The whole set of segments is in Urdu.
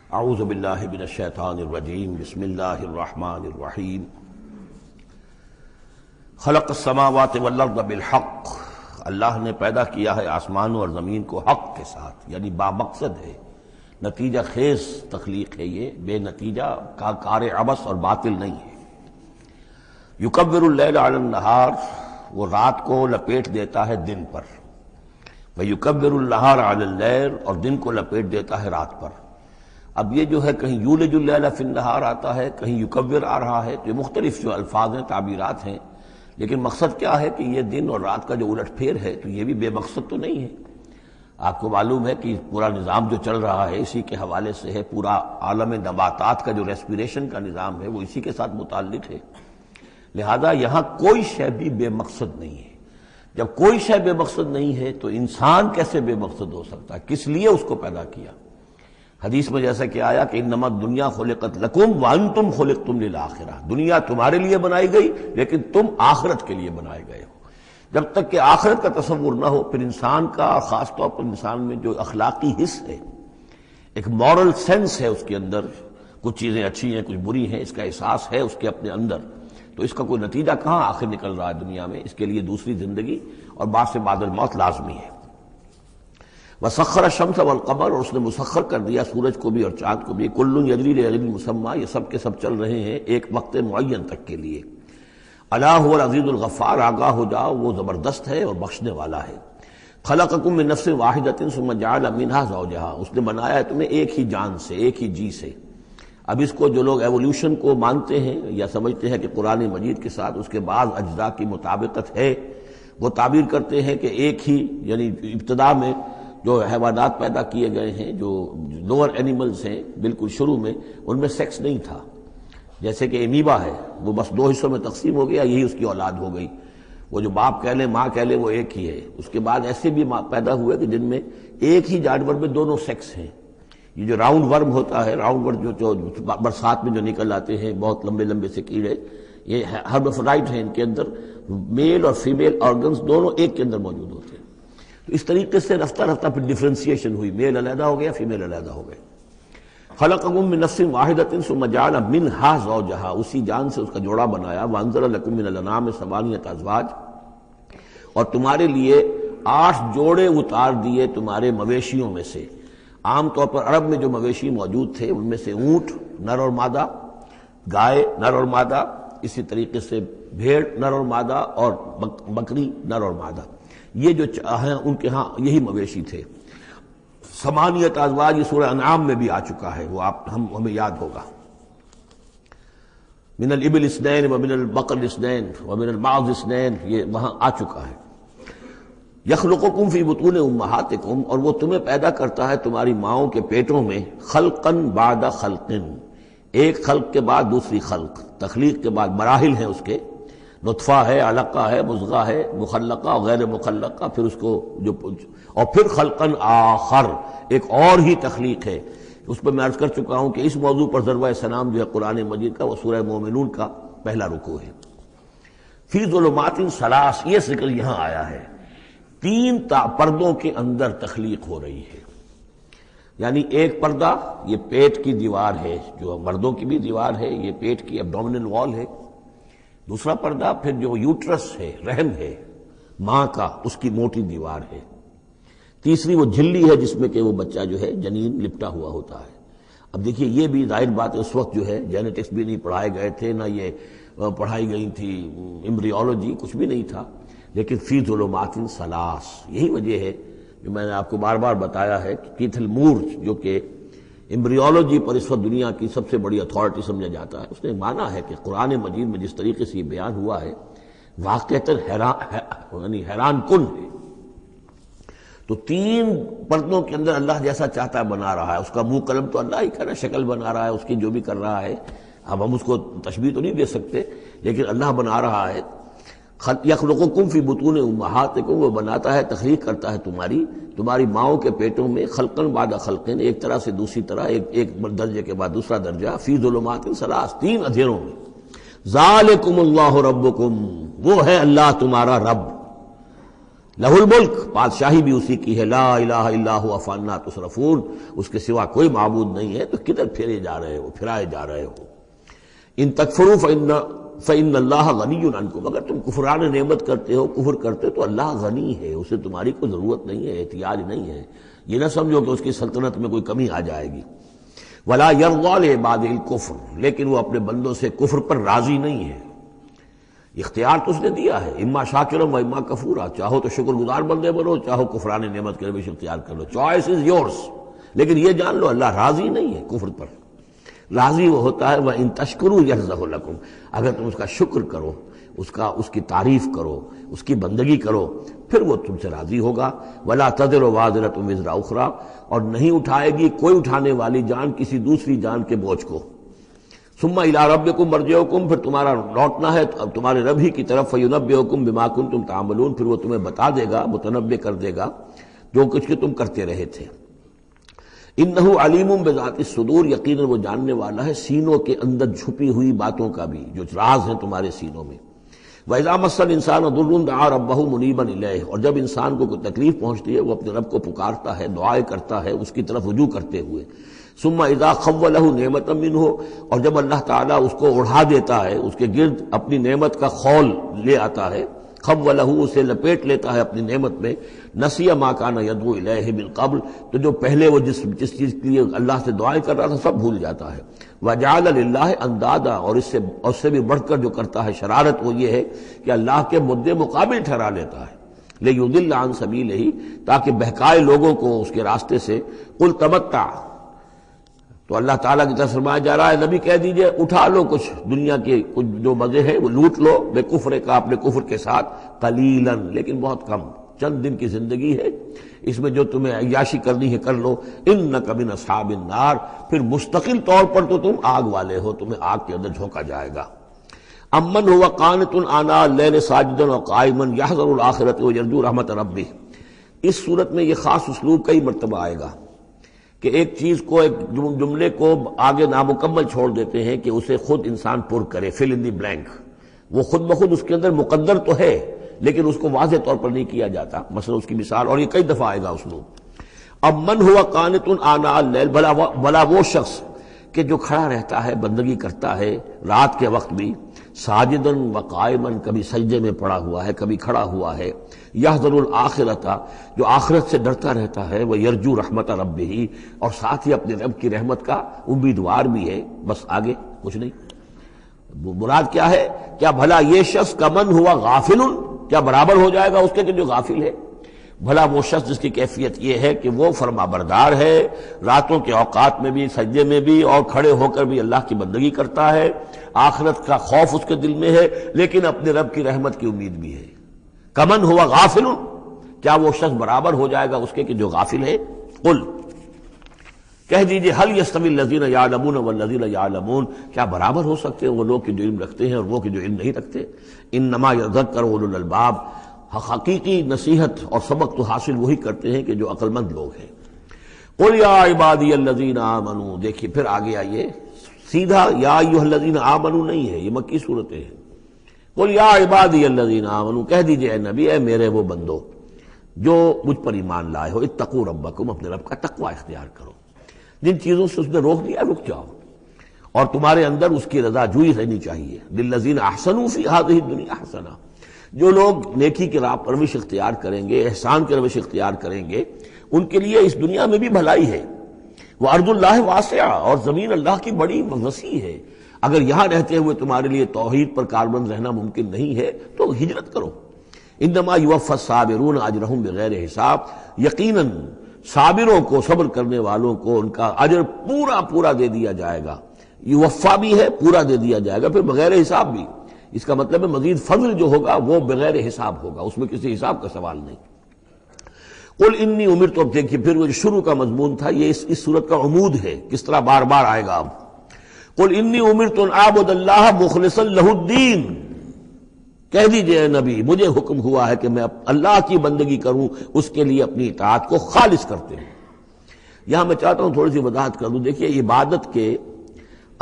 اعوذ باللہ من الشیطان الرجیم بسم اللہ الرحمن الرحیم خلق السماوات والارض بالحق، اللہ نے پیدا کیا ہے آسمانوں اور زمین کو حق کے ساتھ، یعنی بامقصد ہے، نتیجہ خیز تخلیق ہے، یہ بے نتیجہ کا کار عبث اور باطل نہیں ہے۔ یکبر اللیل علی النہار، وہ رات کو لپیٹ دیتا ہے دن پر، ویکبر النہار علی اللیل، اور دن کو لپیٹ دیتا ہے رات پر۔ اب یہ جو ہے کہیں یولج اللیل فی النہار آتا ہے، کہیں یکبر آ رہا ہے، تو یہ مختلف جو الفاظ ہیں، تعبیرات ہیں، لیکن مقصد کیا ہے کہ یہ دن اور رات کا جو الٹ پھیر ہے تو یہ بھی بے مقصد تو نہیں ہے۔ آپ کو معلوم ہے کہ پورا نظام جو چل رہا ہے اسی کے حوالے سے ہے، پورا عالم نباتات کا جو ریسپیریشن کا نظام ہے وہ اسی کے ساتھ متعلق ہے، لہذا یہاں کوئی شے بھی بے مقصد نہیں ہے۔ جب کوئی شے بے مقصد نہیں ہے تو انسان کیسے بے مقصد ہو سکتا ہے؟ کس لیے اس کو پیدا کیا؟ حدیث میں جیسا کہ آیا کہ انما الدنیا خلقت لکم وانتم خلقتم للآخرہ، دنیا تمہارے لیے بنائی گئی لیکن تم آخرت کے لیے بنائے گئے ہو۔ جب تک کہ آخرت کا تصور نہ ہو پھر انسان کا، خاص طور پر انسان میں جو اخلاقی حص ہے، ایک مورل سینس ہے اس کے اندر، کچھ چیزیں اچھی ہیں کچھ بری ہیں، اس کا احساس ہے اس کے اپنے اندر، تو اس کا کوئی نتیجہ کہاں آخر نکل رہا ہے دنیا میں؟ اس کے لیے دوسری زندگی اور بعد سے بعد الموت لازمی ہے۔ وسخر الشمس والقمر، اور اس نے مسخر کر دیا سورج کو بھی اور چاند کو بھی، کل یجری لاجل مسمى، یہ سب کے سب چل رہے ہیں ایک وقت معین تک کے لیے۔ الا هو العزیز الغفار، آگاہ ہو جاؤ وہ زبردست ہے اور بخشنے والا ہے۔ خلقکم من نفس واحدۃ ثم جعل منها زوجها، اس نے بنایا ہے تمہیں ایک ہی جان سے، ایک ہی جی سے۔ اب اس کو جو لوگ ایولیوشن کو مانتے ہیں یا سمجھتے ہیں کہ قرآن مجید کے ساتھ اس کے بعض اجزاء کی مطابقت ہے، وہ تعبیر کرتے ہیں کہ ایک ہی، یعنی ابتدا میں جو حیوانات پیدا کیے گئے ہیں، جو لوور اینیملز ہیں بالکل شروع میں، ان میں سیکس نہیں تھا، جیسے کہ امیبا ہے، وہ بس دو حصوں میں تقسیم ہو گیا، یہی اس کی اولاد ہو گئی، وہ جو باپ کہہ لیں ماں کہہ لیں وہ ایک ہی ہے۔ اس کے بعد ایسے بھی پیدا ہوئے کہ جن میں ایک ہی جانور میں دونوں سیکس ہیں۔ یہ جو راؤنڈ ورم ہوتا ہے، راؤنڈ ورم جو برسات میں جو نکل آتے ہیں بہت لمبے لمبے سے کیڑے، یہ ہرمافرڈائٹ ہیں، ان کے اندر میل اور فیمیل آرگنز دونوں ایک کے اندر موجود ہوتے ہیں۔ تو اس طریقے سے رفتہ رفتہ پھر ڈیفرینسیشن ہوئی، میل علیحدہ ہو گیا، فیمیل علیحدہ ہو گئے۔ خلقکم من نفس واحدۃ ثم جعل منها زوجها، اسی جان سے اس کا جوڑا بنایا۔ وانزل لکم من الانعام ثمانیۃ ازواج، اور تمہارے لیے 8 جوڑے اتار دیے تمہارے مویشیوں میں سے۔ عام طور پر عرب میں جو مویشی موجود تھے ان میں سے اونٹ نر اور مادہ، گائے نر اور مادہ، اسی طریقے سے بھیڑ نر اور مادہ، اور بکری نر اور مادہ، یہ جو ہیں ان کے ہاں یہی مویشی تھے۔ ثمانیۃ ازواج یہ سورہ انعام میں بھی آ چکا ہے، وہ ہمیں یاد ہوگا۔ من الابل اثنین ومن البقر اثنین ومن المعز اثنین، یہ وہاں آ چکا ہے۔ یخلقکم فی بطون امہاتکم، اور وہ تمہیں پیدا کرتا ہے تمہاری ماؤں کے پیٹوں میں، خلقا بعد خلق، ایک خلق کے بعد دوسری خلق، تخلیق کے بعد مراحل ہیں اس کے، نطفہ ہے، علقہ ہے، مضغہ ہے، مخلقہ اور غیر مخلقہ، پھر اس کو جو، اور پھر خلقاً آخر، ایک اور ہی تخلیق ہے۔ اس پہ میں عرض کر چکا ہوں کہ اس موضوع پر ضربہ سلام جو ہے قرآن مجید کا، وہ سورہ مومنون کا پہلا رکوع ہے۔ فی ظلمات ثلاث، یہ ذکر یہاں آیا ہے، 3 پردوں کے اندر تخلیق ہو رہی ہے۔ یعنی ایک پردہ یہ پیٹ کی دیوار ہے، جو مردوں کی بھی دیوار ہے، یہ پیٹ کی ایبڈومینل وال ہے۔ دوسرا پردہ پھر جو یوٹرس ہے، رحم ہے ماں کا، اس کی موٹی دیوار ہے۔ تیسری وہ جھلی ہے جس میں کہ وہ بچہ جو ہے جنین لپٹا ہوا ہوتا ہے۔ اب دیکھیے یہ بھی ظاہر بات ہے، اس وقت جو ہے جینیٹکس بھی نہیں پڑھائے گئے تھے، نہ یہ پڑھائی گئی تھی ایمبریولوجی، کچھ بھی نہیں تھا، لیکن فی ظلمات ثلاث، یہی وجہ ہے جو میں نے آپ کو بار بار بتایا ہے کہ کیتھل مور، جو کہ ایمبریولوجی پر اس وقت دنیا کی سب سے بڑی اتھارٹی سمجھا جاتا ہے، اس نے مانا ہے کہ قرآن مجید میں جس طریقے سے یہ بیان ہوا ہے واقعتاً حیران کن ہے۔ تو 3 پردوں کے اندر اللہ جیسا چاہتا ہے بنا رہا ہے، اس کا منہ قلم تو اللہ ہی کا شکل بنا رہا ہے، اس کی جو بھی کر رہا ہے، اب ہم اس کو تشبیہ تو نہیں دے سکتے، لیکن اللہ بنا رہا ہے۔ یخلقکم فی بطون امہاتکم، وہ بناتا ہے، تخلیق کرتا ہے تمہاری ماؤں کے پیٹوں میں، خلقا بعد خلق، ایک طرح سے دوسری طرح، ایک درجے کے بعد دوسرا درجہ، فی ظلمات ثلاث، 3 اندھیروں میں۔ ذالکم اللہ ربکم، وہ ہے اللہ تمہارا رب، لہ الملک، بادشاہی بھی اسی کی ہے، لا الہ الا هو فانا تصرفون، اس کے سوا کوئی معبود نہیں ہے، تو کدھر پھرائے جا رہے ہو. ان تکفروا فإن اللہ غنی عنکم، اگر تم کفران نعمت کرتے ہو، کفر کرتے ہو، تو اللہ غنی ہے، اسے تمہاری کوئی ضرورت نہیں ہے، احتیاج نہیں ہے. یہ نہ سمجھو کہ اس کی سلطنت میں کوئی کمی آ جائے گی. ولا یرضی لعبادہ الکفر، لیکن وہ اپنے بندوں سے کفر پر راضی نہیں ہے. اختیار تو اس نے دیا ہے، اما شاکرا و اما کفورا، چاہو تو شکر گزار بندے بنو، چاہو کفران نعمت کے روش اختیار کر لو، چوائس از یورس. لیکن یہ جان لو اللہ راضی نہیں ہے کفر پر. راضی وہ ہوتا ہے وَإِن تَشْكُرُوا يَرْضَهُ لَكُمْ، اگر تم اس کا شکر کرو، اس کی تعریف کرو، اس کی بندگی کرو، پھر وہ تم سے راضی ہوگا. وَلَا تَزِرُ وَازِرَةٌ وِزْرَ أُخْرَىٰ، اور نہیں اٹھائے گی کوئی اٹھانے والی جان کسی دوسری جان کے بوجھ کو. ثُمَّ إِلَىٰ رَبِّكُمْ مَرْجِعُكُمْ، پھر تمہارا لوٹنا ہے اب تمہارے رب ہی کی طرف. فَيُنَبِّئُكُمْ بِمَا كُنتُمْ تَعْمَلُونَ، پھر وہ تمہیں بتا دے گا، متنبع کر دے گا جو کچھ کہ تم کرتے رہے تھے. انہ علیم بذات الصدور، یقیناً وہ جاننے والا ہے سینوں کے اندر چھپی ہوئی باتوں کا بھی، جو راز ہیں تمہارے سینوں میں. وَإِذَا مَسَّ الْإِنسَانَ ضُرٌّ دَعَا رَبَّهُ مُنِيبًا إِلَيْهِ، اور جب انسان کو کوئی تکلیف پہنچتی ہے وہ اپنے رب کو پکارتا ہے، دعائیں کرتا ہے اس کی طرف رجوع کرتے ہوئے. ثم اذا خوله نعمتا منه، اور جب اللہ تعالیٰ اس کو اڑا دیتا ہے، اس کے گرد اپنی نعمت کا خول لے آتا ہے، خوله اسے لپیٹ لیتا ہے اپنی نعمت میں. نسی ما کان یدعو الیہ من قبل، تو جو پہلے وہ جس چیز کے لیے اللہ سے دعائیں کر رہا تھا سب بھول جاتا ہے. وجعل للہ اندادا، اور اس سے بھی بڑھ کر جو کرتا ہے شرارت وہ یہ ہے کہ اللہ کے مدے مقابل ٹھہرا لیتا ہے. لیضل عن سبیلہ، تاکہ بہکائے لوگوں کو اس کے راستے سے. قل تمتع، تو اللہ تعالیٰ کی طرف فرمایا جا رہا ہے نبی کہہ دیجئے اٹھا لو کچھ دنیا کے کچھ جو مزے ہیں وہ لوٹ لو، بے کفر کا، اپنے کفر کے ساتھ. قلیلا، لیکن بہت کم، چند دن کی زندگی ہے، اس میں جو تمہیں عیاشی کرنی ہے کر لو. انک من اصحاب النار، پھر مستقل طور پر تو تم آگ والے ہو، تمہیں آگ کے اندر جھونکا جائے گا. امن هو قانت آناء اللیل ساجدا وقائما یحذر الآخرۃ ویرجو رحمت ربہ. اس صورت میں یہ خاص اسلوب کئی مرتبہ آئے گا کہ ایک چیز کو، ایک جملے کو آگے نامکمل چھوڑ دیتے ہیں کہ اسے خود انسان پر کرے، فل ان دی بلینک. وہ خود بخود اس کے اندر مقدر تو ہے لیکن اس کو واضح طور پر نہیں کیا جاتا. مثلا اس کی مثال، اور یہ کئی دفعہ آئے گا اسلوب. اب من ہوا قانت آناء اللیل، بھلا وہ شخص کہ جو کھڑا رہتا ہے، بندگی کرتا ہے رات کے وقت بھی، ساجدن و قائما، کبھی سجدے میں پڑا ہوا ہے کبھی کھڑا ہوا ہے. یحذر الآخرۃ، جو آخرت سے ڈرتا رہتا ہے. وہ یرجو رحمت ربہ، اور ساتھ ہی اپنے رب کی رحمت کا امیدوار بھی ہے. بس آگے کچھ نہیں. مراد کیا ہے؟ کیا بھلا یہ شخص کمن ہوا غافل، کیا برابر ہو جائے گا اس کے کہ جو غافل ہے؟ بھلا وہ شخص جس کی کیفیت یہ ہے کہ وہ فرما بردار ہے، راتوں کے اوقات میں بھی، سجدے میں بھی، اور کھڑے ہو کر بھی اللہ کی بندگی کرتا ہے، آخرت کا خوف اس کے دل میں ہے، لیکن اپنے رب کی رحمت کی امید بھی ہے. کمن ہوا غافل، کیا وہ شخص برابر ہو جائے گا اس کے کہ جو غافل ہے؟ قل، کہہ دیجئے حل یستوی الذین یعلمون والذین یعلمون، کیا برابر ہو سکتے ہیں وہ لوگ کہ جو علم رکھتے ہیں اور وہ کہ جو علم نہیں رکھتے؟ انما یذکر اولو الالباب، حقیقی نصیحت اور سبق تو حاصل وہی کرتے ہیں کہ جو عقل مند لوگ ہیں. قل یا عبادی الذین آمنوا، دیکھیے پھر آگے آئیے، سیدھا یا ایھا الذین آمنوا نہیں ہے، یہ مکی صورتیں ہیں. قل یا عبادی الذین آمنوا، کہہ دیجئے اے نبی، اے میرے وہ بندو جو مجھ پر ایمان لائے ہو، اتقوا ربکم، اپنے رب کا تقوی اختیار کرو. جن چیزوں سے اس نے روک دیا رک جاؤ، اور تمہارے اندر اس کی رضا جوئی رہنی چاہیے. للذین احسنوا فی ہذہ الدنیا حسنہ، جو لوگ نیکی کی راہ پر روش اختیار کریں گے، احسان کی روش اختیار کریں گے، ان کے لیے اس دنیا میں بھی بھلائی ہے. وارض اللہ واسعہ، اور زمین اللہ کی بڑی وسیع ہے. اگر یہاں رہتے ہوئے تمہارے لیے توحید پر کاربند رہنا ممکن نہیں ہے تو ہجرت کرو. انما یوفی الصابرون اجرہم بغیر حساب، یقیناً صابروں کو، صبر کرنے والوں کو ان کا اجر پورا پورا دے دیا جائے گا. یوفا بھی ہے، پورا دے دیا جائے گا، پھر بغیر حساب بھی. اس کا مطلب ہے مزید فضل جو ہوگا وہ بغیر حساب ہوگا، اس میں کسی حساب کا سوال نہیں. قل انی امرت، اب دیکھیے پھر وہ جو شروع کا مضمون تھا یہ اس صورت کا عمود ہے، کس طرح بار بار آئے گا. اب قل انی امرت ان اعبد اللہ مخلصا لہ الدین، کہہ دیجئے اے نبی مجھے حکم ہوا ہے کہ میں اللہ کی بندگی کروں، اس کے لیے اپنی اطاعت کو خالص کرتے ہیں. یہاں میں چاہتا ہوں تھوڑی سی وضاحت کر دوں. دیکھیے عبادت کے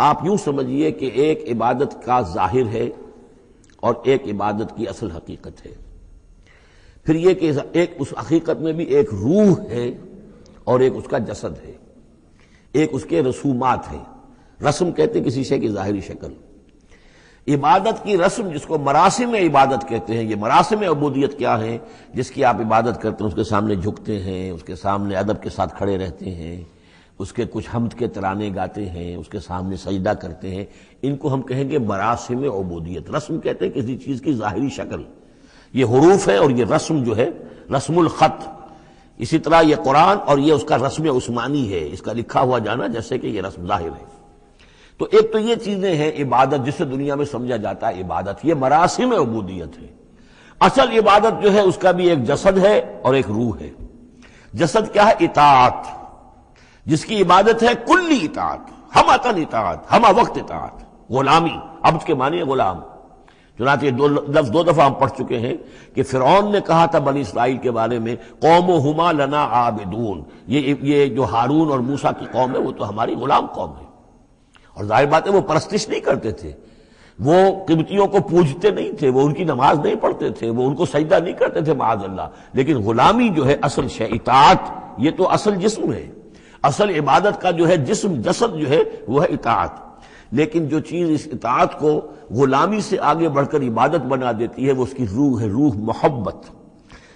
آپ یوں سمجھیے کہ ایک عبادت کا ظاہر ہے اور ایک عبادت کی اصل حقیقت ہے. پھر یہ کہ ایک اس حقیقت میں بھی ایک روح ہے اور ایک اس کا جسد ہے، ایک اس کے رسومات ہیں۔ رسم کہتے ہیں کسی شے کی ظاہری شکل۔ عبادت کی رسم جس کو مراسم عبادت کہتے ہیں، یہ مراسم عبودیت کیا ہیں؟ جس کی آپ عبادت کرتے ہیں، اس کے سامنے جھکتے ہیں، اس کے سامنے ادب کے ساتھ کھڑے رہتے ہیں، اس کے کچھ حمد کے ترانے گاتے ہیں، اس کے سامنے سجدہ کرتے ہیں، ان کو ہم کہیں گے مراسم عبودیت۔ رسم کہتے ہیں کسی چیز کی ظاہری شکل، یہ حروف ہے اور یہ رسم جو ہے رسم الخط۔ اسی طرح یہ قرآن اور یہ اس کا رسم عثمانی ہے، اس کا لکھا ہوا جانا جیسے کہ یہ رسم ظاہر ہے۔ تو ایک تو یہ چیزیں ہیں عبادت جسے دنیا میں سمجھا جاتا ہے عبادت، یہ مراسم عبودیت ہے۔ اصل عبادت جو ہے اس کا بھی ایک جسد ہے اور ایک روح ہے۔ جسد کیا ہے؟ اطاعت، جس کی عبادت ہے کلی اطاعت، ہم عطن اطاعت، ہم وقت اطاعت، غلامی، عبد کے معنی ہے غلام۔ چنانچہ یہ لفظ دو دفعہ ہم پڑھ چکے ہیں کہ فرعون نے کہا تھا بنی اسرائیل کے بارے میں قومہما لنا عابدون، یہ جو ہارون اور موسیٰ کی قوم ہے وہ تو ہماری غلام قوم ہے۔ اور ظاہر بات ہے وہ پرستش نہیں کرتے تھے، وہ قبطیوں کو پوجتے نہیں تھے، وہ ان کی نماز نہیں پڑھتے تھے، وہ ان کو سجدہ نہیں کرتے تھے معاذ اللہ، لیکن غلامی جو ہے اصل شے، اطاعت یہ تو اصل جسم ہے، اصل عبادت کا جو ہے جسم جسد جو ہے وہ ہے اطاعت۔ لیکن جو چیز اس اطاعت کو غلامی سے آگے بڑھ کر عبادت بنا دیتی ہے وہ اس کی روح ہے، روح محبت۔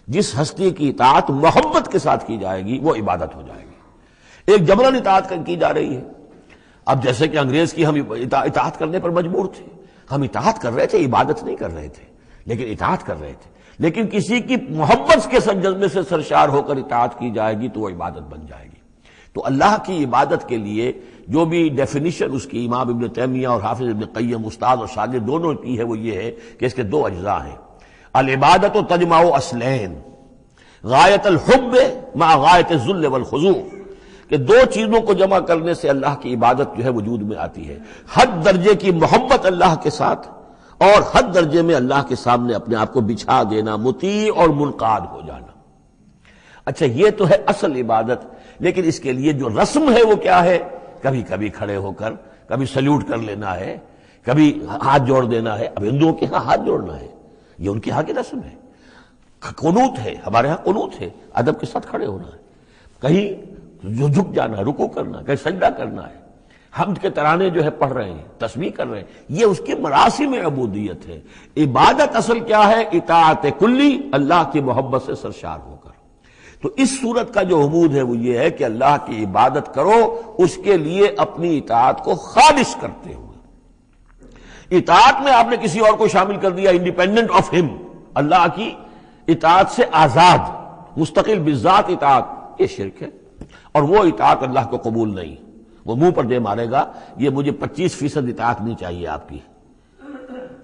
جس ہستی کی اطاعت محبت کے ساتھ کی جائے گی وہ عبادت ہو جائے گی۔ ایک جبراً اطاعت کی جا رہی ہے۔ اب جیسے کہ انگریز کی ہم اطاعت کرنے پر مجبور تھے، ہم اطاعت کر رہے تھے، عبادت نہیں کر رہے تھے، لیکن اطاعت کر رہے تھے۔ لیکن کسی کی محبت کے جذبے سے سرشار ہو کر اطاعت کی جائے گی تو وہ عبادت بن جائے گی۔ تو اللہ کی عبادت کے لیے جو بھی ڈیفینیشن اس کی امام ابن تیمیہ اور حافظ ابن قیم استاد اور شاگرد دونوں کی ہے وہ یہ ہے کہ اس کے دو اجزاء ہیں۔ العبادت تجمع اصلین، غایت الحب مع غایت الذل والخضوع، کہ دو چیزوں کو جمع کرنے سے اللہ کی عبادت جو ہے وجود میں آتی ہے، حد درجے کی محبت اللہ کے ساتھ اور حد درجے میں اللہ کے سامنے اپنے آپ کو بچھا دینا، مطیع اور منقاد ہو جانا۔ اچھا یہ تو ہے اصل عبادت، لیکن اس کے لیے جو رسم ہے وہ کیا ہے؟ کبھی کبھی کھڑے ہو کر کبھی سلیوٹ کر لینا ہے، کبھی ہاتھ جوڑ دینا ہے۔ اب ہندوؤں کے ہاں ہاتھ جوڑنا ہے، یہ ان کے ہاں کی رسم ہے۔ قنوت ہے، ہمارے ہاں قنوت ہے، ادب کے ساتھ کھڑے ہونا ہے، کہیں جو جھک جانا ہے، رکوع کرنا ہے، کہیں سجدہ کرنا ہے، حمد کے ترانے جو ہے پڑھ رہے ہیں، تسبیح کر رہے ہیں، یہ اس کی مراسم عبودیت ہے۔ عبادت اصل کیا ہے؟ اطاعت کلی، اللہ کی محبت سے سرشار ہو کر۔ تو اس صورت کا جو عمود ہے وہ یہ ہے کہ اللہ کی عبادت کرو اس کے لیے اپنی اطاعت کو خالص کرتے ہوئے۔ اطاعت میں آپ نے کسی اور کو شامل کر دیا، انڈیپینڈنٹ آف ہم، اللہ کی اطاعت سے آزاد مستقل بذات اطاعت، یہ شرک ہے، اور وہ اطاعت اللہ کو قبول نہیں۔ وہ منہ پر دے مارے گا یہ مجھے 25% اطاعت نہیں چاہیے آپ کی،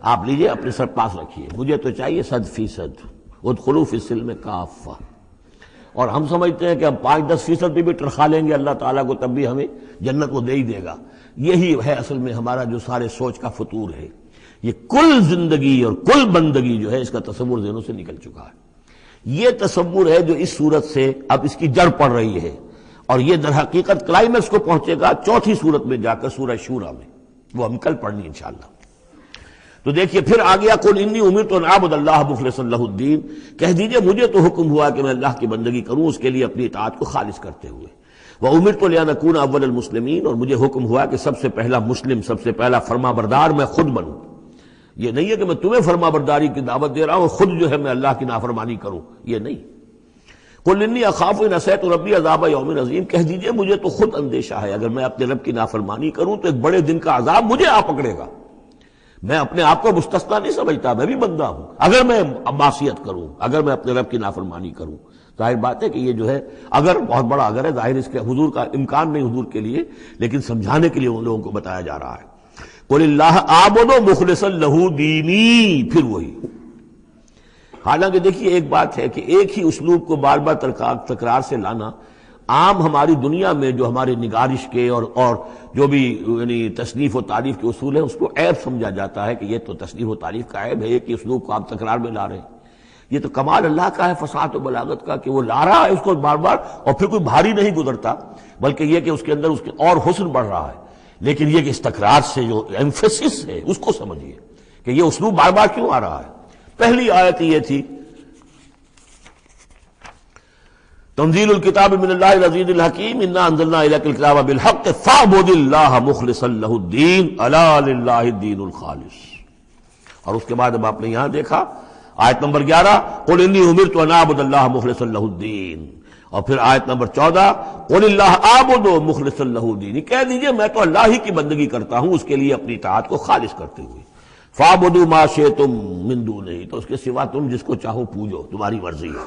آپ لیجئے اپنے سر پاس رکھیے، مجھے تو چاہیے 100%۔ ادخلوا فی السلم کافہ۔ اور ہم سمجھتے ہیں کہ ہم 5-10% بھی ٹرخا لیں گے اللہ تعالیٰ کو تب بھی ہمیں جنت وہ دے ہی دے گا۔ یہی ہے اصل میں ہمارا جو سارے سوچ کا فطور ہے۔ یہ کل زندگی اور کل بندگی جو ہے اس کا تصور ذہنوں سے نکل چکا ہے۔ یہ تصور ہے جو اس صورت سے اب اس کی جڑ پڑ رہی ہے، اور یہ در حقیقت کلائمیکس کو پہنچے گا چوتھی صورت میں جا کر سورہ شورى میں، وہ ہم کل پڑھنی انشاءاللہ۔ تو دیکھیے پھر آ گیا قل انی امرت ان اعبد اللہ مخلصا لہ الدین، کہہ دیجئے مجھے تو حکم ہوا کہ میں اللہ کی بندگی کروں اس کے لیے اپنی اطاعت کو خالص کرتے ہوئے۔ وامرت لان اکون اول المسلمین، اور مجھے حکم ہوا کہ سب سے پہلا مسلم، سب سے پہلا فرما بردار میں خود بنوں۔ یہ نہیں ہے کہ میں تمہیں فرما برداری کی دعوت دے رہا ہوں، خود جو ہے میں اللہ کی نافرمانی کروں، یہ نہیں۔ قل انی اخاف ان عصیت ربی عذاب یوم عظیم، کہہ دیجئے مجھے تو خود اندیشہ ہے اگر میں اپنے رب کی نافرمانی کروں تو ایک بڑے دن کا عذاب مجھے آ پکڑے گا۔ میں اپنے آپ کو مستثنیٰ نہیں سمجھتا، میں بھی بندہ ہوں، اگر میں معصیت کروں، اگر میں اپنے رب کی نافرمانی کروں، ظاہر بات ہے کہ یہ جو ہے اگر بہت بڑا اگر ہے، ظاہر اس کے حضور کا امکان نہیں حضور کے لیے، لیکن سمجھانے کے لیے ان لوگوں کو بتایا جا رہا ہے۔ قل اللہ اعبد مخلصا لہ دینی، پھر وہی۔ حالانکہ دیکھیے ایک بات ہے کہ ایک ہی اسلوب کو بار بار تکرار سے لانا عام ہماری دنیا میں جو ہمارے نگارش کے اور جو بھی یعنی تصنیف و تعریف کے اصول ہیں اس کو عیب سمجھا جاتا ہے کہ یہ تو تصنیف و تعریف کا عیب ہے کہ اسلوب کو آپ تکرار میں لا رہے ہیں۔ یہ تو کمال اللہ کا ہے فصاحت و بلاغت کا کہ وہ لا رہا ہے اس کو بار بار، اور پھر کوئی بھاری نہیں گزرتا، بلکہ یہ کہ اس کے اندر اس کے اور حسن بڑھ رہا ہے۔ لیکن یہ کہ اس تکرار سے جو ایمفیسس ہے اس کو سمجھیے کہ یہ اسلوب بار بار کیوں آ رہا ہے۔ پہلی آیت یہ تھی تنزیل الکتاب من اللہ العزیز الحکیم انا انزلنا الیک الکتاب بالحق فاعبد اللہ مخلصا لہ الدین الا للہ الدین الخالص۔ اور اس کے بعد اب آپ نے یہاں دیکھا آیت نمبر 11 قل انی امرت ان اعبد اللہ مخلصا لہ الدین، اور پھر آیت نمبر 14 قل اللہ اعبد مخلصا لہ الدین، کہہ دیجئے میں تو اللہ ہی کی بندگی کرتا ہوں اس کے لیے اپنی اطاعت کو خالص کرتے ہوئے۔ فاعبدوا ما شئتم من دونہ، تو اس کے سوا تم جس کو چاہو پوجو، تمہاری مرضی ہے۔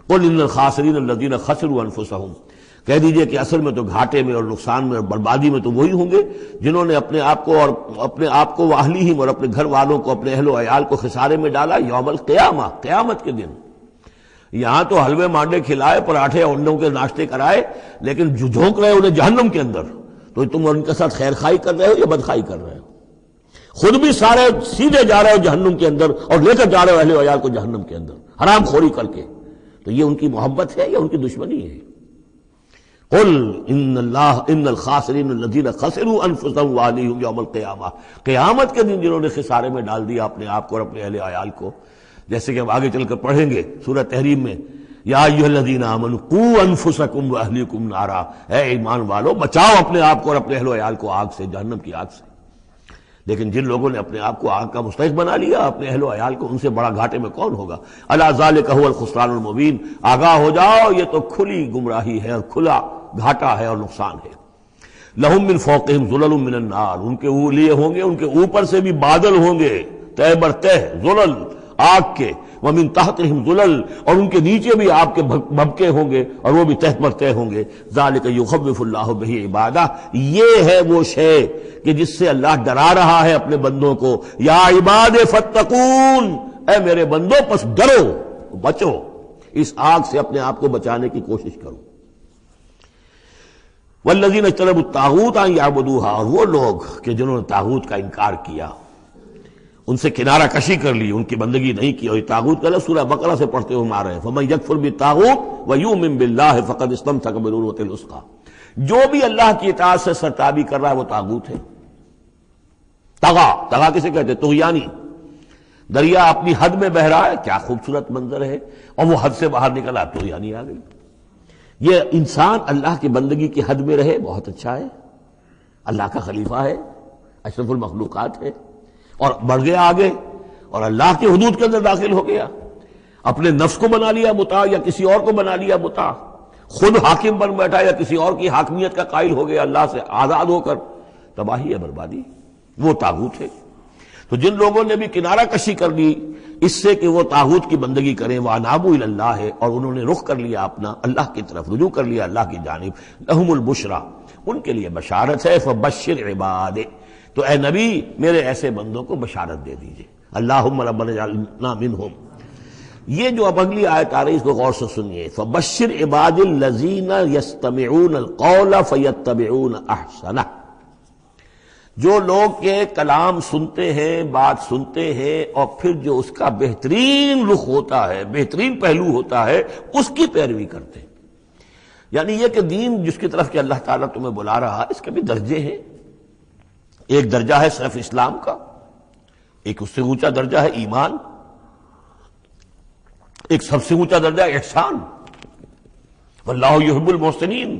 قل ان الخاسرین الذین خسروا انفسهم، کہہ دیجئے کہ اصل میں تو گھاٹے میں اور نقصان میں اور بربادی میں تو وہی ہوں گے جنہوں نے اپنے آپ کو واہلیہم اور اپنے گھر والوں کو، اپنے اہل و عیال کو خسارے میں ڈالا یوم القیامہ، قیامت کے دن۔ یہاں تو حلوے مانڈے کھلائے، پراٹھے انڈوں کے ناشتے کرائے، لیکن جو جھونک رہے انہیں جہنم کے اندر، تو تم ان کے ساتھ خیر خائی کر رہے ہو یا بدخائی کر رہے ہو؟ خود بھی سارے سیدھے جا رہے ہو جہنم کے اندر اور لے کر جا رہے ہو اہل و عیال کو جہنم کے اندر حرام خوری کر کے، تو یہ ان کی محبت ہے یا ان کی دشمنی ہے؟ قل ان الخاسرین الذین خسروا انفسهم واہلیہم یوم القیامہ، قیامت کے دن جنہوں نے خسارے میں ڈال دیا اپنے آپ کو اور اپنے اہل عیال کو، جیسے کہ ہم آگے چل کر پڑھیں گے سورہ تحریم میں، یا ایھا الذین آمنوا قوا انفسکم واہلیکم نارا، اے ایمان والو بچاؤ اپنے آپ کو اور اپنے اہل و عیال کو آگ سے، جہنم کی آگ سے۔ لیکن جن لوگوں نے اپنے آپ کو آگ کا مستحق بنا لیا، اپنے اہل و عیال کو، ان سے بڑا گھاٹے میں کون ہوگا؟ الا ذالک هو الخسران المبین، آگاہ ہو جاؤ یہ تو کھلی گمراہی ہے اور کھلا گھاٹا ہے اور نقصان ہے۔ لہم من فوقہم ظلل من النار، ان کے لیے ہوں گے ان کے اوپر سے بھی بادل ہوں گے، تہ بر تہ ظلل آگ کے، ومن تحتہم ظلل، اور ان کے نیچے بھی آگ کے بھبکے ہوں گے اور وہ بھی تہ پر تہ ہوں گے۔ ذالک یخوف اللہ بہ عبادہ، یہ ہے وہ شے کہ جس سے اللہ ڈرا رہا ہے اپنے بندوں کو۔ یا عباد فاتقون، اے میرے بندوں پس ڈرو، بچو، اس آگ سے اپنے آپ کو بچانے کی کوشش کرو۔ والذین اجتنبوا الطاغوت ان یعبدوها، اور وہ لوگ کہ جنہوں نے طاغوت کا انکار کیا، ان سے کنارہ کشی کر لی، ان کی بندگی نہیں کی، اور یہ طاغوت کا لفظ سورہ بقرہ سے پڑھتے ہوئے آ رہے ہیں، فمن یکفر بالطاغوت ویؤمن باللہ فقد استمسک بالعروۃ الوثقی، جو بھی اللہ کی اطاعت سے سرتابی کر رہا ہے وہ طاغوت ہے۔ طغا کسے کہتے ہیں؟ طغیانی۔ دریا اپنی حد میں بہ رہا ہے، کیا خوبصورت منظر ہے، اور وہ حد سے باہر نکلا، طغیانی آ گئی۔ یہ انسان اللہ کی بندگی کی حد میں رہے، بہت اچھا ہے، اللہ کا خلیفہ ہے، اشرف المخلوقات ہے، اور بڑھ گیا آگے اور اللہ کے حدود کے اندر داخل ہو گیا، اپنے نفس کو بنا لیا مطاع یا کسی اور کو بنا لیا مطاع، خود حاکم بن بیٹھا یا کسی اور کی حاکمیت کا قائل ہو گیا اللہ سے آزاد ہو کر، تباہی ہے، بربادی، وہ طاغوت ہے۔ تو جن لوگوں نے بھی کنارہ کشی کر لی اس سے کہ وہ طاغوت کی بندگی کریں، وَأَنَابُوا إِلَى اللَّهِ، اور انہوں نے رخ کر لیا اپنا اللہ کی طرف، رجوع کر لیا اللہ کی جانب، لَهُمُ الْبُشْرَى، ان کے لیے بشارت ہے، فَبَشِّرْ عِبَادِ، تو اے نبی میرے ایسے بندوں کو بشارت دے دیجئے، اللہم ربنا اجعلنا منہم۔ یہ جو اب اگلی آیت آ رہی اس کو غور سے سنیے، فَبَشِّرْ عِبَادِ الَّذِينَ يَسْتَمِعُونَ الْقَوْلَ فَيَتَّبِعُونَ أَحْسَنَهُ، جو لوگ کے کلام سنتے ہیں، بات سنتے ہیں، اور پھر جو اس کا بہترین رخ ہوتا ہے، بہترین پہلو ہوتا ہے، اس کی پیروی کرتے ہیں۔ یعنی یہ کہ دین جس کی طرف کہ اللہ تعالیٰ تمہیں بلا رہا ہے، اس کے بھی درجے ہیں۔ ایک درجہ ہے صرف اسلام کا، ایک اس سے اونچا درجہ ہے ایمان، ایک سب سے اونچا درجہ ہے احسان، واللہ یحب المحسنین۔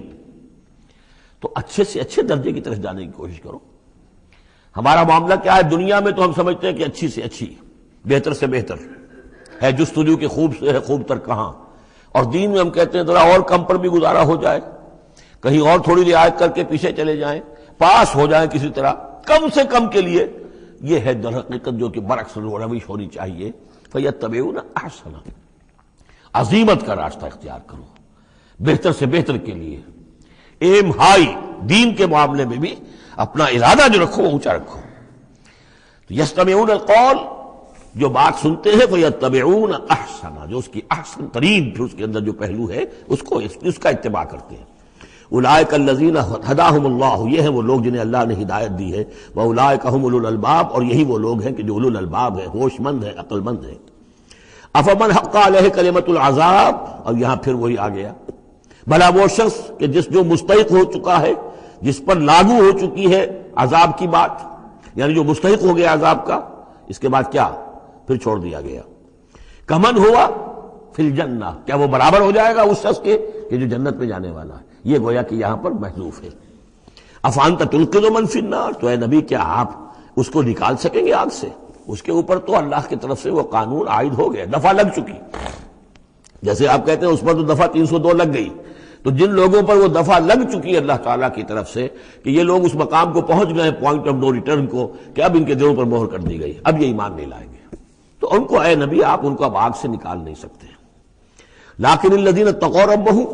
تو اچھے سے اچھے درجے کی طرف جانے کی کوشش کرو۔ ہمارا معاملہ کیا ہے؟ دنیا میں تو ہم سمجھتے ہیں کہ اچھی سے اچھی، بہتر سے بہتر ہے، جستجو کہ خوب سے ہے خوب تر کہاں، اور دین میں ہم کہتے ہیں ذرا اور کم پر بھی گزارا ہو جائے، کہیں اور تھوڑی رعایت کر کے پیچھے چلے جائیں، پاس ہو جائیں کسی طرح، کم سے کم کے لیے۔ یہ ہے در حقیقت جو کہ برعکس روش ہونی چاہیے۔ فَيَتَّبِعُونَ أَحْسَنَهُ، عزیمت کا راستہ اختیار کرو، بہتر سے بہتر کے لیے، ایم ہائی، دین کے معاملے میں بھی اپنا ارادہ جو رکھو وہ اونچا رکھو۔ یستمعون القول، جو بات سنتے ہیں، فیتبعون احسنہ، جو اس کی احسن ترین پھر اس کے اندر جو پہلو ہے اس کا اتباع کرتے ہیں۔ اولئک الذین ہداہم اللہ، یہ ہیں وہ لوگ جنہیں اللہ نے ہدایت دی ہے، واولئک ھم اولو الالباب، اور یہی وہ لوگ ہیں کہ جو اولو الالباب ہیں، ہوش مند ہیں، عقل مند ہیں۔ افمن حق علیہ کلمۃ العذاب، اور یہاں پھر وہی آ گیا، بھلا وہ شخص کہ جو مستحق ہو چکا ہے، جس پر لاگو ہو چکی ہے عذاب کی بات، یعنی جو مستحق ہو گیا عذاب کا، اس کے بعد کیا پھر چھوڑ دیا گیا۔ کمن ہوا فی الجنہ، کیا وہ برابر ہو جائے گا اس شخص کے کہ جو جنت میں جانے والا ہے؟ یہ گویا کہ یہاں پر محذوف ہے۔ افانت تنقذ من فی النار، تو اے نبی کیا آپ اس کو نکال سکیں گے آگ سے؟ اس کے اوپر تو اللہ کی طرف سے وہ قانون عائد ہو گیا، دفعہ لگ چکی۔ جیسے آپ کہتے ہیں اس پر تو دفعہ 302 لگ گئی، تو جن لوگوں پر وہ دفعہ لگ چکی ہے اللہ تعالیٰ کی طرف سے کہ یہ لوگ اس مقام کو پہنچ گئے پوائنٹ آف نو ریٹرن کو، کہ اب ان کے دلوں پر مہر کر دی گئی، اب یہ ایمان نہیں لائیں گے، تو ان کو اے نبی آپ ان کو اب آگ سے نکال نہیں سکتے۔ لیکن الذین اتقوا ربہم،